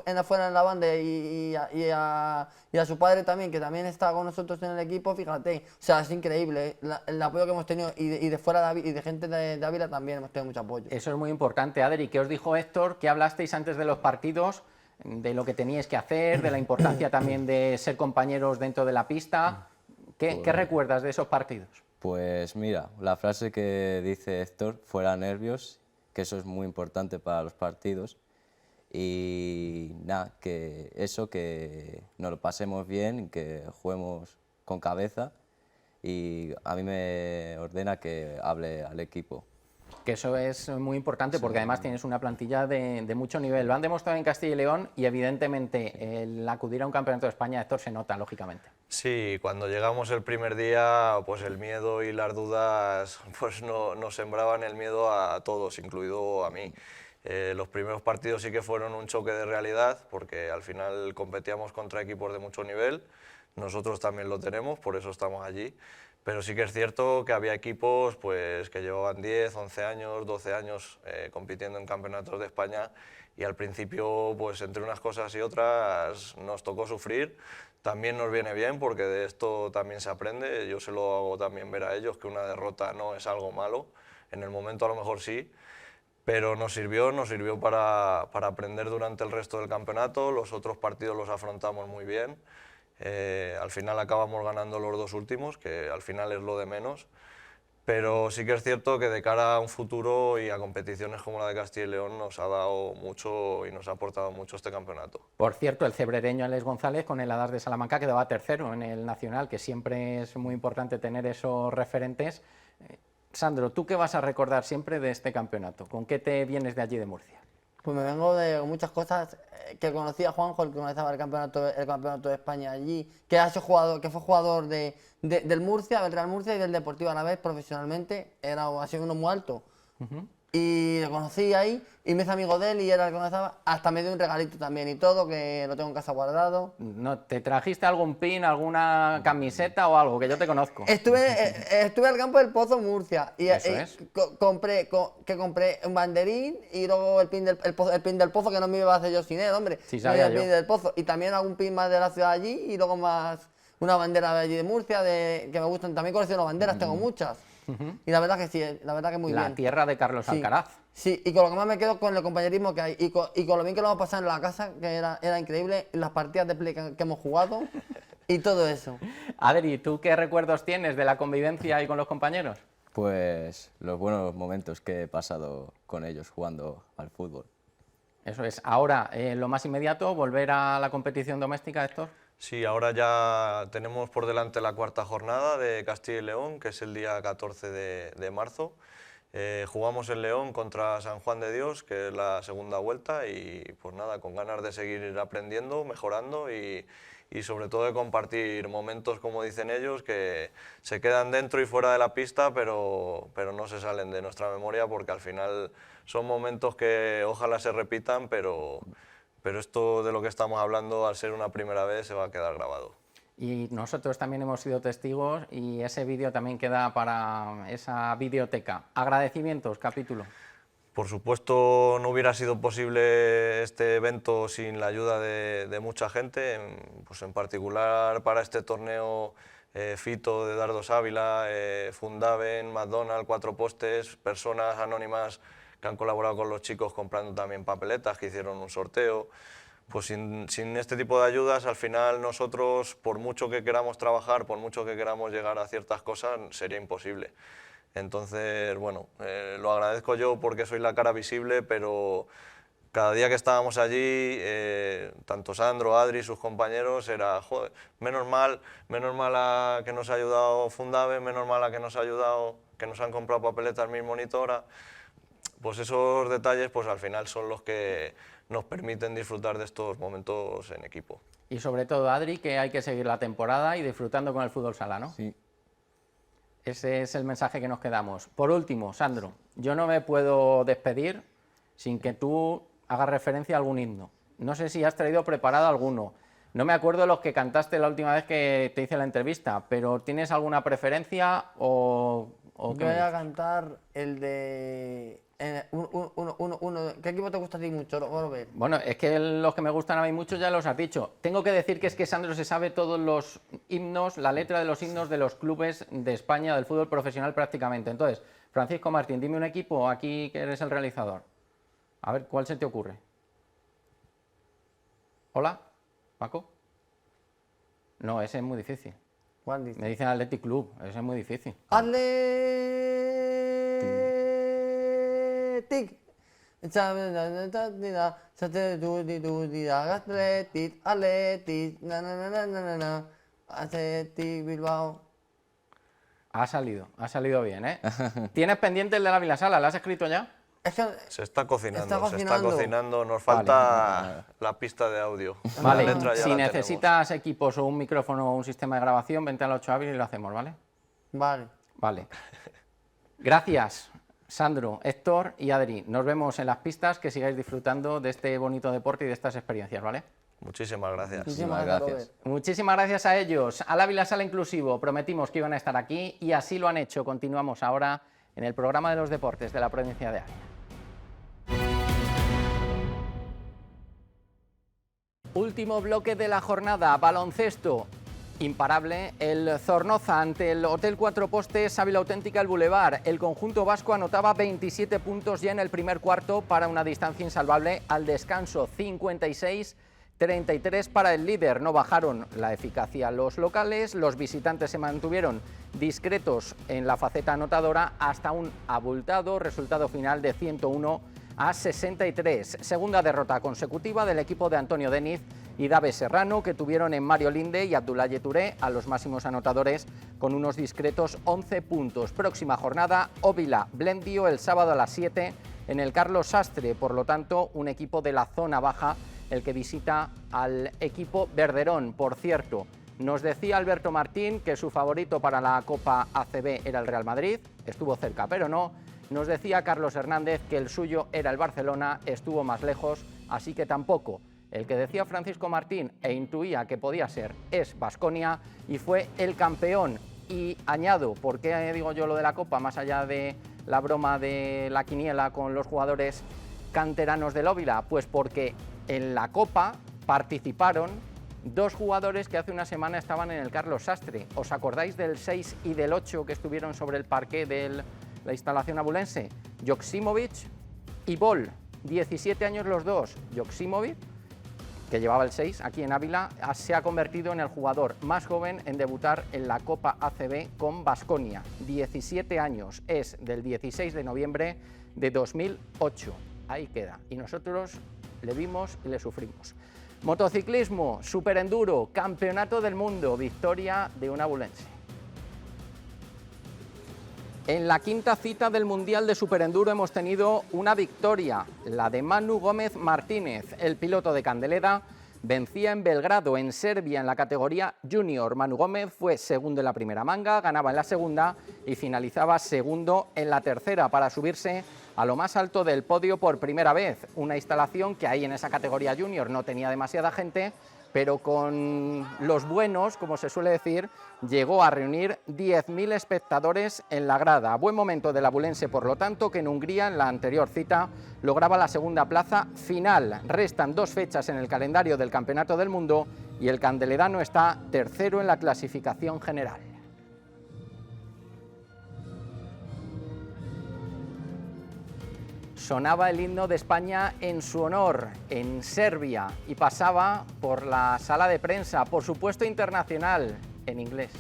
afuera en la banda y a su padre también, que también está con nosotros en el equipo, fíjate. O sea, es increíble el apoyo que hemos tenido y de fuera y de gente de Ávila también hemos tenido mucho apoyo. Eso es muy importante, Adri. ¿Qué os dijo Héctor? ¿Qué hablasteis antes de los partidos? De lo que teníais que hacer, de la importancia también de ser compañeros dentro de la pista. ¿Qué recuerdas de esos partidos? Pues mira, la frase que dice Héctor, fuera nervios, que eso es muy importante para los partidos. Y nada, que nos lo pasemos bien, que juguemos con cabeza y a mí me ordena que hable al equipo. Que eso es muy importante porque además tienes una plantilla de mucho nivel. Lo han demostrado en Castilla y León y evidentemente el acudir a un campeonato de España, Héctor, se nota, lógicamente. Sí, cuando llegamos el primer día, pues el miedo y las dudas pues nos sembraban el miedo a todos, incluido a mí. Los primeros partidos sí que fueron un choque de realidad porque al final competíamos contra equipos de mucho nivel, nosotros también lo tenemos, por eso estamos allí. Pero sí que es cierto que había equipos pues, que llevaban 10, 11 años, 12 años compitiendo en campeonatos de España y al principio, pues entre unas cosas y otras, nos tocó sufrir. También nos viene bien porque de esto también se aprende. Yo se lo hago también ver a ellos que una derrota no es algo malo. En el momento a lo mejor sí, pero nos sirvió para aprender durante el resto del campeonato. Los otros partidos los afrontamos muy bien. Al final acabamos ganando los 2 últimos, que al final es lo de menos. Pero sí que es cierto que de cara a un futuro y a competiciones como la de Castilla y León nos ha dado mucho y nos ha aportado mucho este campeonato. Por cierto, el cebrereño Alex González con el Adas de Salamanca quedaba tercero en el Nacional, que siempre es muy importante tener esos referentes. Sandro, ¿tú qué vas a recordar siempre de este campeonato? ¿Con qué te vienes de allí de Murcia? Pues me vengo de muchas cosas que conocí a Juanjo, el que organizaba el campeonato de España allí, que fue jugador del Murcia, del Real Murcia y del Deportivo Alavés profesionalmente, ha sido uno muy alto. Y lo conocí ahí y me hice amigo de él y era el que organizaba, hasta me dio un regalito también y todo, que lo tengo en casa guardado. No, ¿te trajiste algún pin, alguna camiseta o algo? Que yo te conozco. Estuve al campo del Pozo Murcia y Eso es. compré un banderín y luego el pin del Pozo, que no me iba a hacer yo sin él, hombre. Sí, sabía el pin yo. del Pozo y también algún pin más de la ciudad allí y luego más una bandera de allí de Murcia que me gustan. También colecciono banderas, tengo muchas. Y la verdad que sí, la verdad que muy bien. La tierra de Carlos Alcaraz. Sí, y con lo que más me quedo con el compañerismo que hay y con lo bien que lo hemos pasado en la casa, que era increíble, las partidas de play que hemos jugado y todo eso. Adri, ¿tú qué recuerdos tienes de la convivencia ahí con los compañeros? Pues los buenos momentos que he pasado con ellos jugando al fútbol. Eso es. Ahora, lo más inmediato, volver a la competición doméstica, Héctor. Sí, ahora ya tenemos por delante la 4ª jornada de Castilla y León, que es el día 14 de marzo. Jugamos en León contra San Juan de Dios, que es la segunda vuelta, y pues nada, con ganas de seguir aprendiendo, mejorando y sobre todo de compartir momentos, como dicen ellos, que se quedan dentro y fuera de la pista, pero no se salen de nuestra memoria, porque al final son momentos que ojalá se repitan, pero esto de lo que estamos hablando, al ser una primera vez, se va a quedar grabado. Y nosotros también hemos sido testigos y ese vídeo también queda para esa videoteca. Agradecimientos, capítulo. Por supuesto, no hubiera sido posible este evento sin la ayuda de mucha gente, pues en particular para este torneo Fito de Dardos Ávila, Fundaven, McDonald's, Cuatro Postes, personas anónimas que han colaborado con los chicos comprando también papeletas, que hicieron un sorteo. Pues sin este tipo de ayudas, al final nosotros, por mucho que queramos trabajar, por mucho que queramos llegar a ciertas cosas, sería imposible. Entonces, bueno, lo agradezco yo porque soy la cara visible, pero cada día que estábamos allí, tanto Sandro, Adri, sus compañeros, era, joder, menos mal a que nos ha ayudado Fundave, menos mal a que nos ha ayudado, que nos han comprado papeletas mi monitora. Pues esos detalles, pues al final son los que nos permiten disfrutar de estos momentos en equipo. Y sobre todo, Adri, que hay que seguir la temporada y disfrutando con el fútbol sala, ¿no? Sí. Ese es el mensaje que nos quedamos. Por último, Sandro, yo no me puedo despedir sin que tú hagas referencia a algún himno. No sé si has traído preparado alguno. No me acuerdo de los que cantaste la última vez que te hice la entrevista, pero ¿tienes alguna preferencia o qué? Voy a cantar el de... ¿Qué equipo te gusta a ti mucho, Robert? Bueno, es que los que me gustan a mí mucho ya los has dicho. Tengo que decir que es que Sandro se sabe todos los himnos, la letra de los himnos de los clubes de España, del fútbol profesional prácticamente. Entonces, Francisco Martín, dime un equipo aquí que eres el realizador. A ver, ¿cuál se te ocurre? ¿Hola? ¿Paco? No, ese es muy difícil. ¿Cuál dice? Me dicen Athletic Club, ese es muy difícil. Athletic. Athletic Bilbao. Ha salido bien, ¿eh? ¿Tienes pendiente el de la Vilasala? ¿Lo has escrito ya? Se está cocinando, nos falta la pista de audio. Vale, La letra ya si la necesitas equipos o un micrófono o un sistema de grabación, vente al 8 Ávila y lo hacemos, ¿vale? Vale. Gracias, Sandro, Héctor y Adri. Nos vemos en las pistas, que sigáis disfrutando de este bonito deporte y de estas experiencias, ¿vale? Muchísimas gracias. Muchísimas gracias. Muchísimas gracias a ellos. Al Ávila Sala Inclusivo, prometimos que iban a estar aquí y así lo han hecho. Continuamos ahora en el programa de los deportes de la provincia de Ávila. Último bloque de la jornada, baloncesto. Imparable el Zornoza ante el Hotel Cuatro Postes Ávila Auténtica el Boulevard. El conjunto vasco anotaba 27 puntos ya en el primer cuarto para una distancia insalvable al descanso. 56-33 para el líder. No bajaron la eficacia los locales, los visitantes se mantuvieron discretos en la faceta anotadora hasta un abultado resultado final de 101-63. Segunda derrota consecutiva del equipo de Antonio Deniz y Dave Serrano, que tuvieron en Mario Linde y Abdoulaye Touré a los máximos anotadores con unos discretos 11 puntos. Próxima jornada, Óvila Blendio el sábado a las 7 en el Carlos Sastre, por lo tanto un equipo de la zona baja el que visita al equipo Verderón. Por cierto, nos decía Alberto Martín que su favorito para la Copa ACB era el Real Madrid, estuvo cerca pero no. Nos decía Carlos Hernández que el suyo era el Barcelona, estuvo más lejos, así que tampoco. El que decía Francisco Martín e intuía que podía ser es Baskonia y fue el campeón. Y añado, ¿por qué digo yo lo de la Copa? Más allá de la broma de la quiniela con los jugadores canteranos del Óvila, pues porque en la Copa participaron dos jugadores que hace una semana estaban en el Carlos Sastre. ¿Os acordáis del 6 y del 8 que estuvieron sobre el parqué de la instalación abulense? Joksimovic y Bol, 17 años los dos. Joksimovic, que llevaba el 6 aquí en Ávila, se ha convertido en el jugador más joven en debutar en la Copa ACB con Baskonia. 17 años, es del 16 de noviembre de 2008. Ahí queda. Y nosotros le vimos y le sufrimos. Motociclismo, superenduro, campeonato del mundo, victoria de un abulense. En la quinta cita del Mundial de Superenduro hemos tenido una victoria, la de Manu Gómez Martínez. El piloto de Candeleda vencía en Belgrado, en Serbia, en la categoría junior. Manu Gómez fue segundo en la primera manga, ganaba en la segunda y finalizaba segundo en la tercera para subirse a lo más alto del podio por primera vez. Una instalación que ahí en esa categoría junior no tenía demasiada gente, pero con los buenos, como se suele decir, llegó a reunir 10.000 espectadores en la grada. Buen momento del abulense, por lo tanto, que en Hungría, en la anterior cita, lograba la segunda plaza final. Restan 2 fechas en el calendario del Campeonato del Mundo y el candeledano está tercero en la clasificación general. Sonaba el himno de España en su honor, en Serbia, y pasaba por la sala de prensa, por supuesto internacional, en inglés.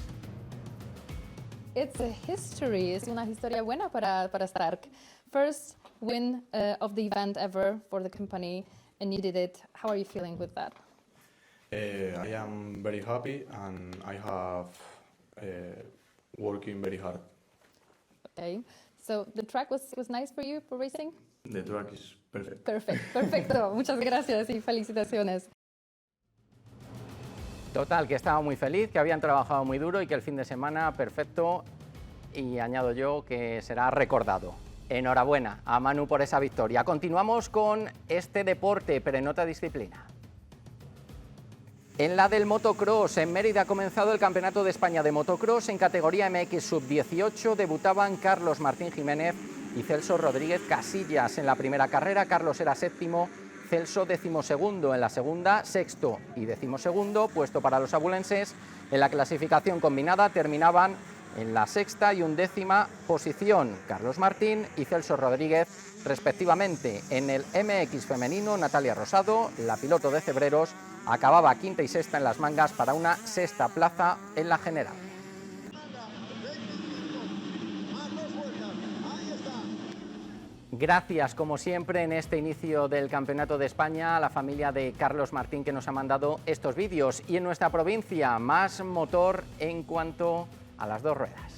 It's a history, es una historia buena para Stark. First win of the event ever for the company, and you did it. How are you feeling with that? I am very happy and I have working very hard. Okay, so the track was nice for you for racing? The track is perfect. Perfecto. Muchas gracias y felicitaciones. Total, que estaba muy feliz, que habían trabajado muy duro y que el fin de semana perfecto, y añado yo que será recordado. Enhorabuena a Manu por esa victoria. Continuamos con este deporte, pero en otra disciplina. En la del motocross, en Mérida ha comenzado el Campeonato de España de Motocross en categoría MX Sub-18. Debutaban Carlos Martín Jiménez y Celso Rodríguez Casillas. En la primera carrera, Carlos era séptimo, Celso 12º en la segunda, sexto y 12º, puesto para los abulenses. En la clasificación combinada terminaban en la sexta y 11ª posición Carlos Martín y Celso Rodríguez, respectivamente. En el MX femenino, Natalia Rosado, la piloto de Cebreros, acababa quinta y sexta en las mangas para una sexta plaza en la general. Gracias, como siempre, en este inicio del Campeonato de España, a la familia de Carlos Martín, que nos ha mandado estos vídeos. Y en nuestra provincia, más motor en cuanto a las 2 ruedas.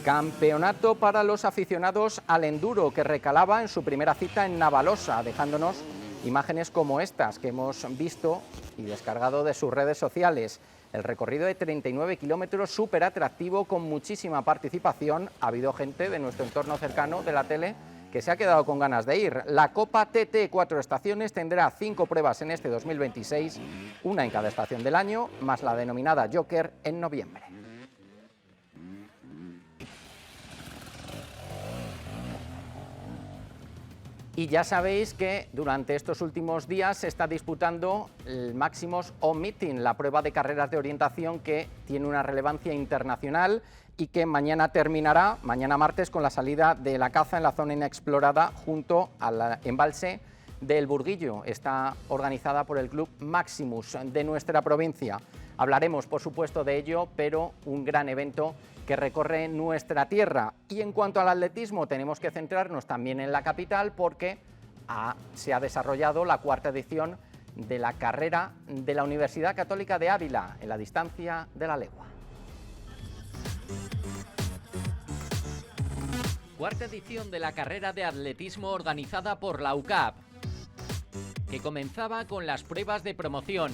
Campeonato para los aficionados al enduro, que recalaba en su primera cita en Navalosa, dejándonos imágenes como estas que hemos visto y descargado de sus redes sociales. El recorrido de 39 kilómetros, súper atractivo, con muchísima participación. Ha habido gente de nuestro entorno cercano de la tele que se ha quedado con ganas de ir. La Copa TT 4 estaciones tendrá 5 pruebas en este 2026, una en cada estación del año, más la denominada Joker en noviembre. Y ya sabéis que durante estos últimos días se está disputando el Maximus O-Meeting, la prueba de carreras de orientación que tiene una relevancia internacional y que mañana terminará, mañana martes, con la salida de la caza en la zona inexplorada junto al embalse del Burguillo. Está organizada por el Club Maximus de nuestra provincia. Hablaremos, por supuesto, de ello, pero un gran evento que recorre nuestra tierra. Y en cuanto al atletismo, tenemos que centrarnos también en la capital porque se ha desarrollado la 4ª edición de la carrera de la Universidad Católica de Ávila en la distancia de la legua. 4ª edición de la carrera de atletismo organizada por la UCAP, que comenzaba con las pruebas de promoción.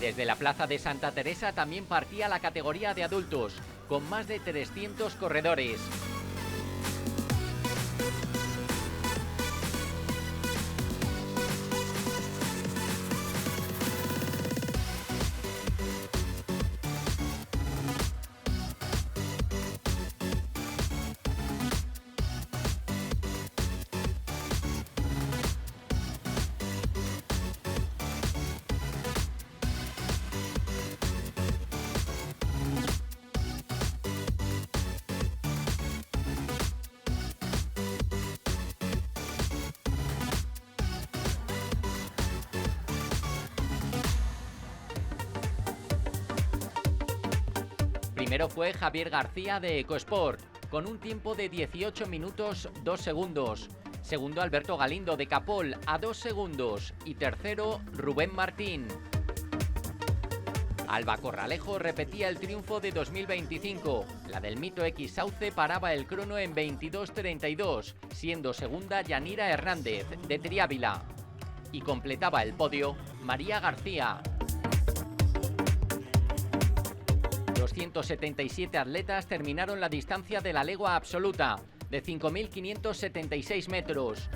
Desde la Plaza de Santa Teresa también partía la categoría de adultos, con más de 300 corredores. Primero fue Javier García de Ecosport, con un tiempo de 18 minutos 2 segundos. Segundo, Alberto Galindo de Capol a 2 segundos. Y tercero, Rubén Martín. Alba Corralejo repetía el triunfo de 2025. La del Mito X Sauce paraba el crono en 22:32, siendo segunda Yanira Hernández de Triávila. Y completaba el podio María García. 277 atletas terminaron la distancia de la legua absoluta, de 5.576 metros.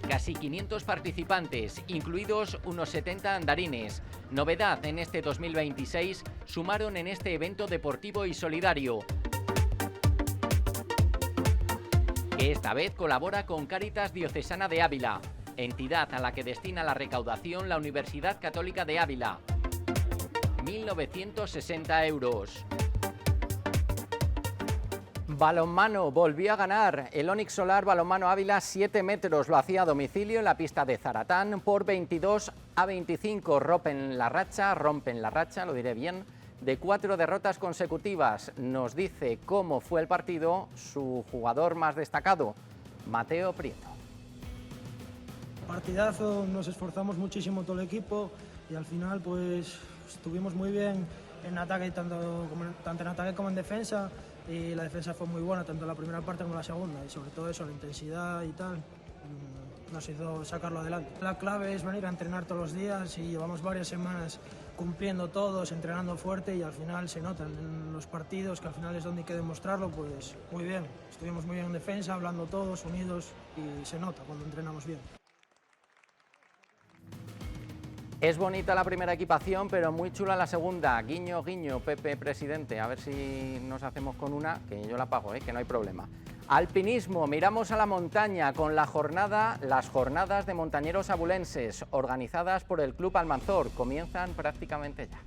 Casi 500 participantes, incluidos unos 70 andarines. Novedad en este 2026, sumaron en este evento deportivo y solidario, que esta vez colabora con Cáritas Diocesana de Ávila, entidad a la que destina la recaudación la Universidad Católica de Ávila. 1.960 euros. Balonmano volvió a ganar. El Onix Solar Balonmano Ávila 7 metros lo hacía a domicilio en la pista de Zaratán por 22-25. Rompen la racha, lo diré bien, de 4 derrotas consecutivas. Nos dice cómo fue el partido su jugador más destacado, Mateo Prieto. Partidazo, nos esforzamos muchísimo todo el equipo y al final pues estuvimos muy bien en ataque, tanto en ataque como en defensa, y la defensa fue muy buena tanto en la primera parte como en la segunda, y sobre todo eso, la intensidad y tal nos hizo sacarlo adelante. La clave es venir a entrenar todos los días y llevamos varias semanas cumpliendo todos, entrenando fuerte, y al final se notan en los partidos, que al final es donde hay que demostrarlo. Pues muy bien, estuvimos muy bien en defensa, hablando todos, unidos, y se nota cuando entrenamos bien. Es bonita la primera equipación, pero muy chula la segunda. Guiño, guiño, Pepe, presidente. A ver si nos hacemos con una, que yo la pago, que no hay problema. Alpinismo, miramos a la montaña con las jornadas de montañeros abulenses, organizadas por el Club Almanzor. Comienzan prácticamente ya.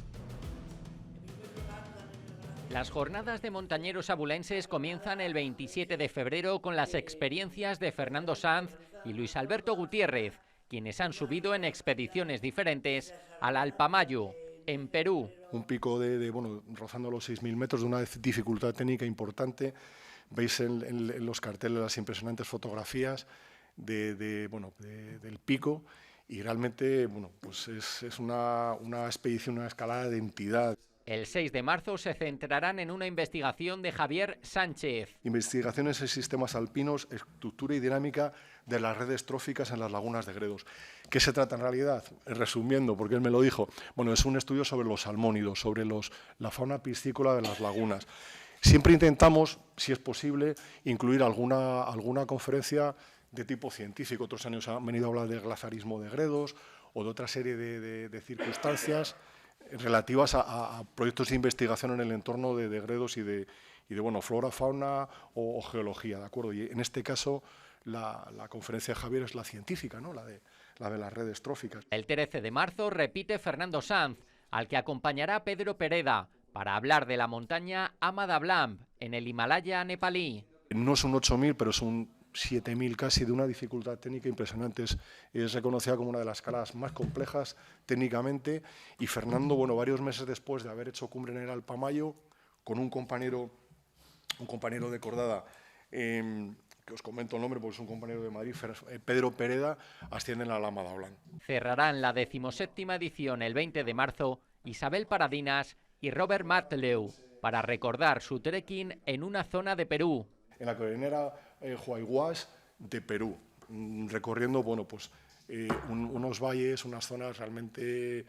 Las jornadas de montañeros abulenses comienzan el 27 de febrero con las experiencias de Fernando Sanz y Luis Alberto Gutiérrez, quienes han subido en expediciones diferentes al Alpamayo, en Perú. Un pico de rozando los 6.000 metros, de una dificultad técnica importante, veis en los carteles las impresionantes fotografías del pico, y realmente pues es una expedición, una escalada de entidad. El 6 de marzo se centrarán en una investigación de Javier Sánchez. Investigaciones en sistemas alpinos, estructura y dinámica de las redes tróficas en las lagunas de Gredos. ¿Qué se trata en realidad? Resumiendo, porque él me lo dijo, es un estudio sobre los salmónidos, sobre la fauna piscícola de las lagunas. Siempre intentamos, si es posible, incluir alguna conferencia de tipo científico. Otros años han venido a hablar del glaciarismo de Gredos o de otra serie de circunstancias relativas a proyectos de investigación en el entorno de Gredos y de flora, fauna o geología, ¿de acuerdo? Y en este caso la conferencia de Javier es la científica, ¿no? la de las redes tróficas. El 13 de marzo repite Fernando Sanz, al que acompañará Pedro Pereda, para hablar de la montaña Ama Dablam, en el Himalaya nepalí. No es un 8.000, pero es un 7.000 casi, de una dificultad técnica impresionante. Es reconocida como una de las escaladas más complejas técnicamente, y Fernando, varios meses después de haber hecho cumbre en el Alpamayo, con un compañero de cordada, que os comento el nombre porque es un compañero de Madrid, Pedro Pereda, ascienden a la Ama Dablam. Cerrarán la 17ª edición el 20 de marzo Isabel Paradinas y Robert Matleu, para recordar su trekking en una zona de Perú. En la cordillera Huayhuas de Perú, recorriendo unos valles, unas zonas realmente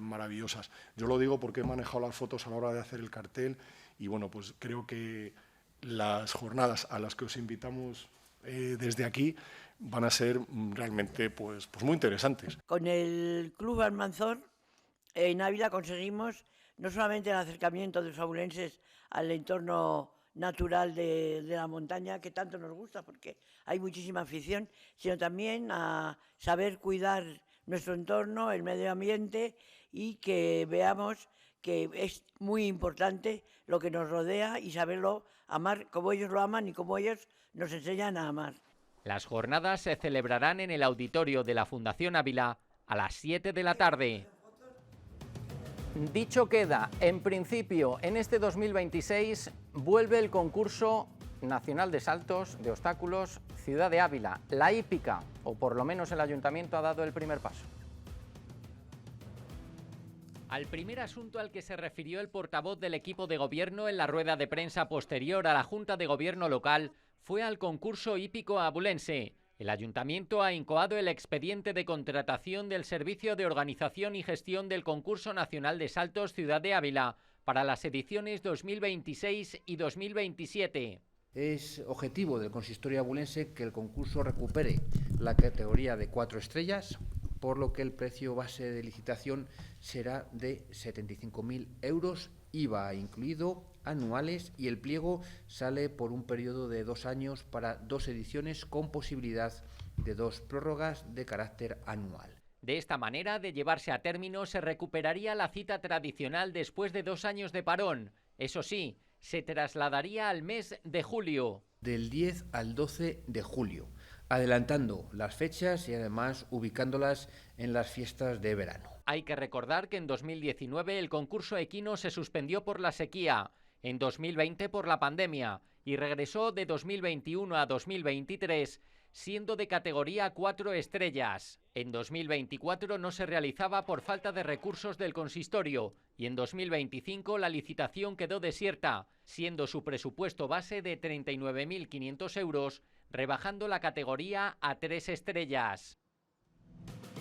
maravillosas. Yo lo digo porque he manejado las fotos a la hora de hacer el cartel, y pues creo que las jornadas a las que os invitamos desde aquí van a ser realmente pues muy interesantes. Con el Club Almanzor en Ávila conseguimos no solamente el acercamiento de los abulenses al entorno natural de la montaña, que tanto nos gusta porque hay muchísima afición, sino también a saber cuidar nuestro entorno, el medio ambiente, y que veamos que es muy importante lo que nos rodea y saberlo amar como ellos lo aman y como ellos nos enseñan a amar. Las jornadas se celebrarán en el auditorio de la Fundación Ávila a las 7 de la tarde. Dicho queda, en principio, en este 2026 vuelve el concurso nacional de saltos de obstáculos Ciudad de Ávila, la hípica, o por lo menos el ayuntamiento ha dado el primer paso. Al primer asunto al que se refirió el portavoz del equipo de gobierno en la rueda de prensa posterior a la Junta de Gobierno local fue al concurso hípico abulense. El ayuntamiento ha incoado el expediente de contratación del Servicio de Organización y Gestión del Concurso Nacional de Saltos Ciudad de Ávila para las ediciones 2026 y 2027. Es objetivo del consistorio abulense que el concurso recupere la categoría de 4 estrellas, por lo que el precio base de licitación será de 75.000 euros, IVA incluido, anuales, y el pliego sale por un periodo de 2 años para 2 ediciones con posibilidad de 2 prórrogas de carácter anual. De esta manera, de llevarse a término, se recuperaría la cita tradicional después de 2 años de parón. Eso sí, se trasladaría al mes de julio. Del 10 al 12 de julio, adelantando las fechas y además ubicándolas en las fiestas de verano. Hay que recordar que en 2019 el concurso equino se suspendió por la sequía, en 2020 por la pandemia, y regresó de 2021 a 2023 siendo de categoría 4 estrellas. En 2024 no se realizaba por falta de recursos del consistorio, y en 2025 la licitación quedó desierta, siendo su presupuesto base de 39.500 euros, rebajando la categoría a 3 estrellas.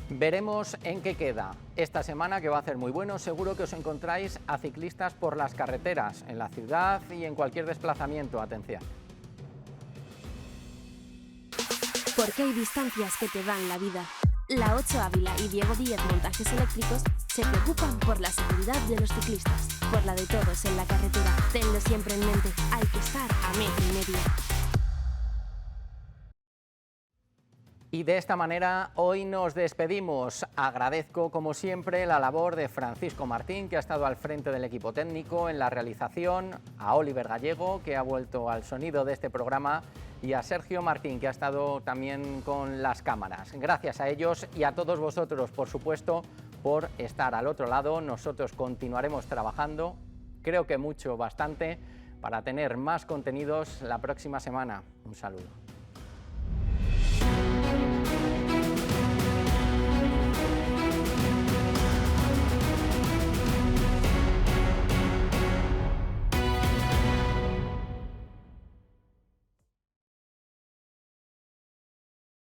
Veremos en qué queda. Esta semana, que va a ser muy bueno, seguro que os encontráis a ciclistas por las carreteras, en la ciudad y en cualquier desplazamiento. Atención. Porque hay distancias que te dan la vida. La 8 Ávila y Diego Díez Montajes Eléctricos se preocupan por la seguridad de los ciclistas, por la de todos en la carretera. Tenlo siempre en mente, hay que estar a 1,5 metros. Y de esta manera hoy nos despedimos. Agradezco como siempre la labor de Francisco Martín, que ha estado al frente del equipo técnico en la realización, a Oliver Gallego, que ha vuelto al sonido de este programa, y a Sergio Martín, que ha estado también con las cámaras. Gracias a ellos y a todos vosotros, por supuesto, por estar al otro lado. Nosotros continuaremos trabajando, creo que mucho, bastante, para tener más contenidos la próxima semana. Un saludo.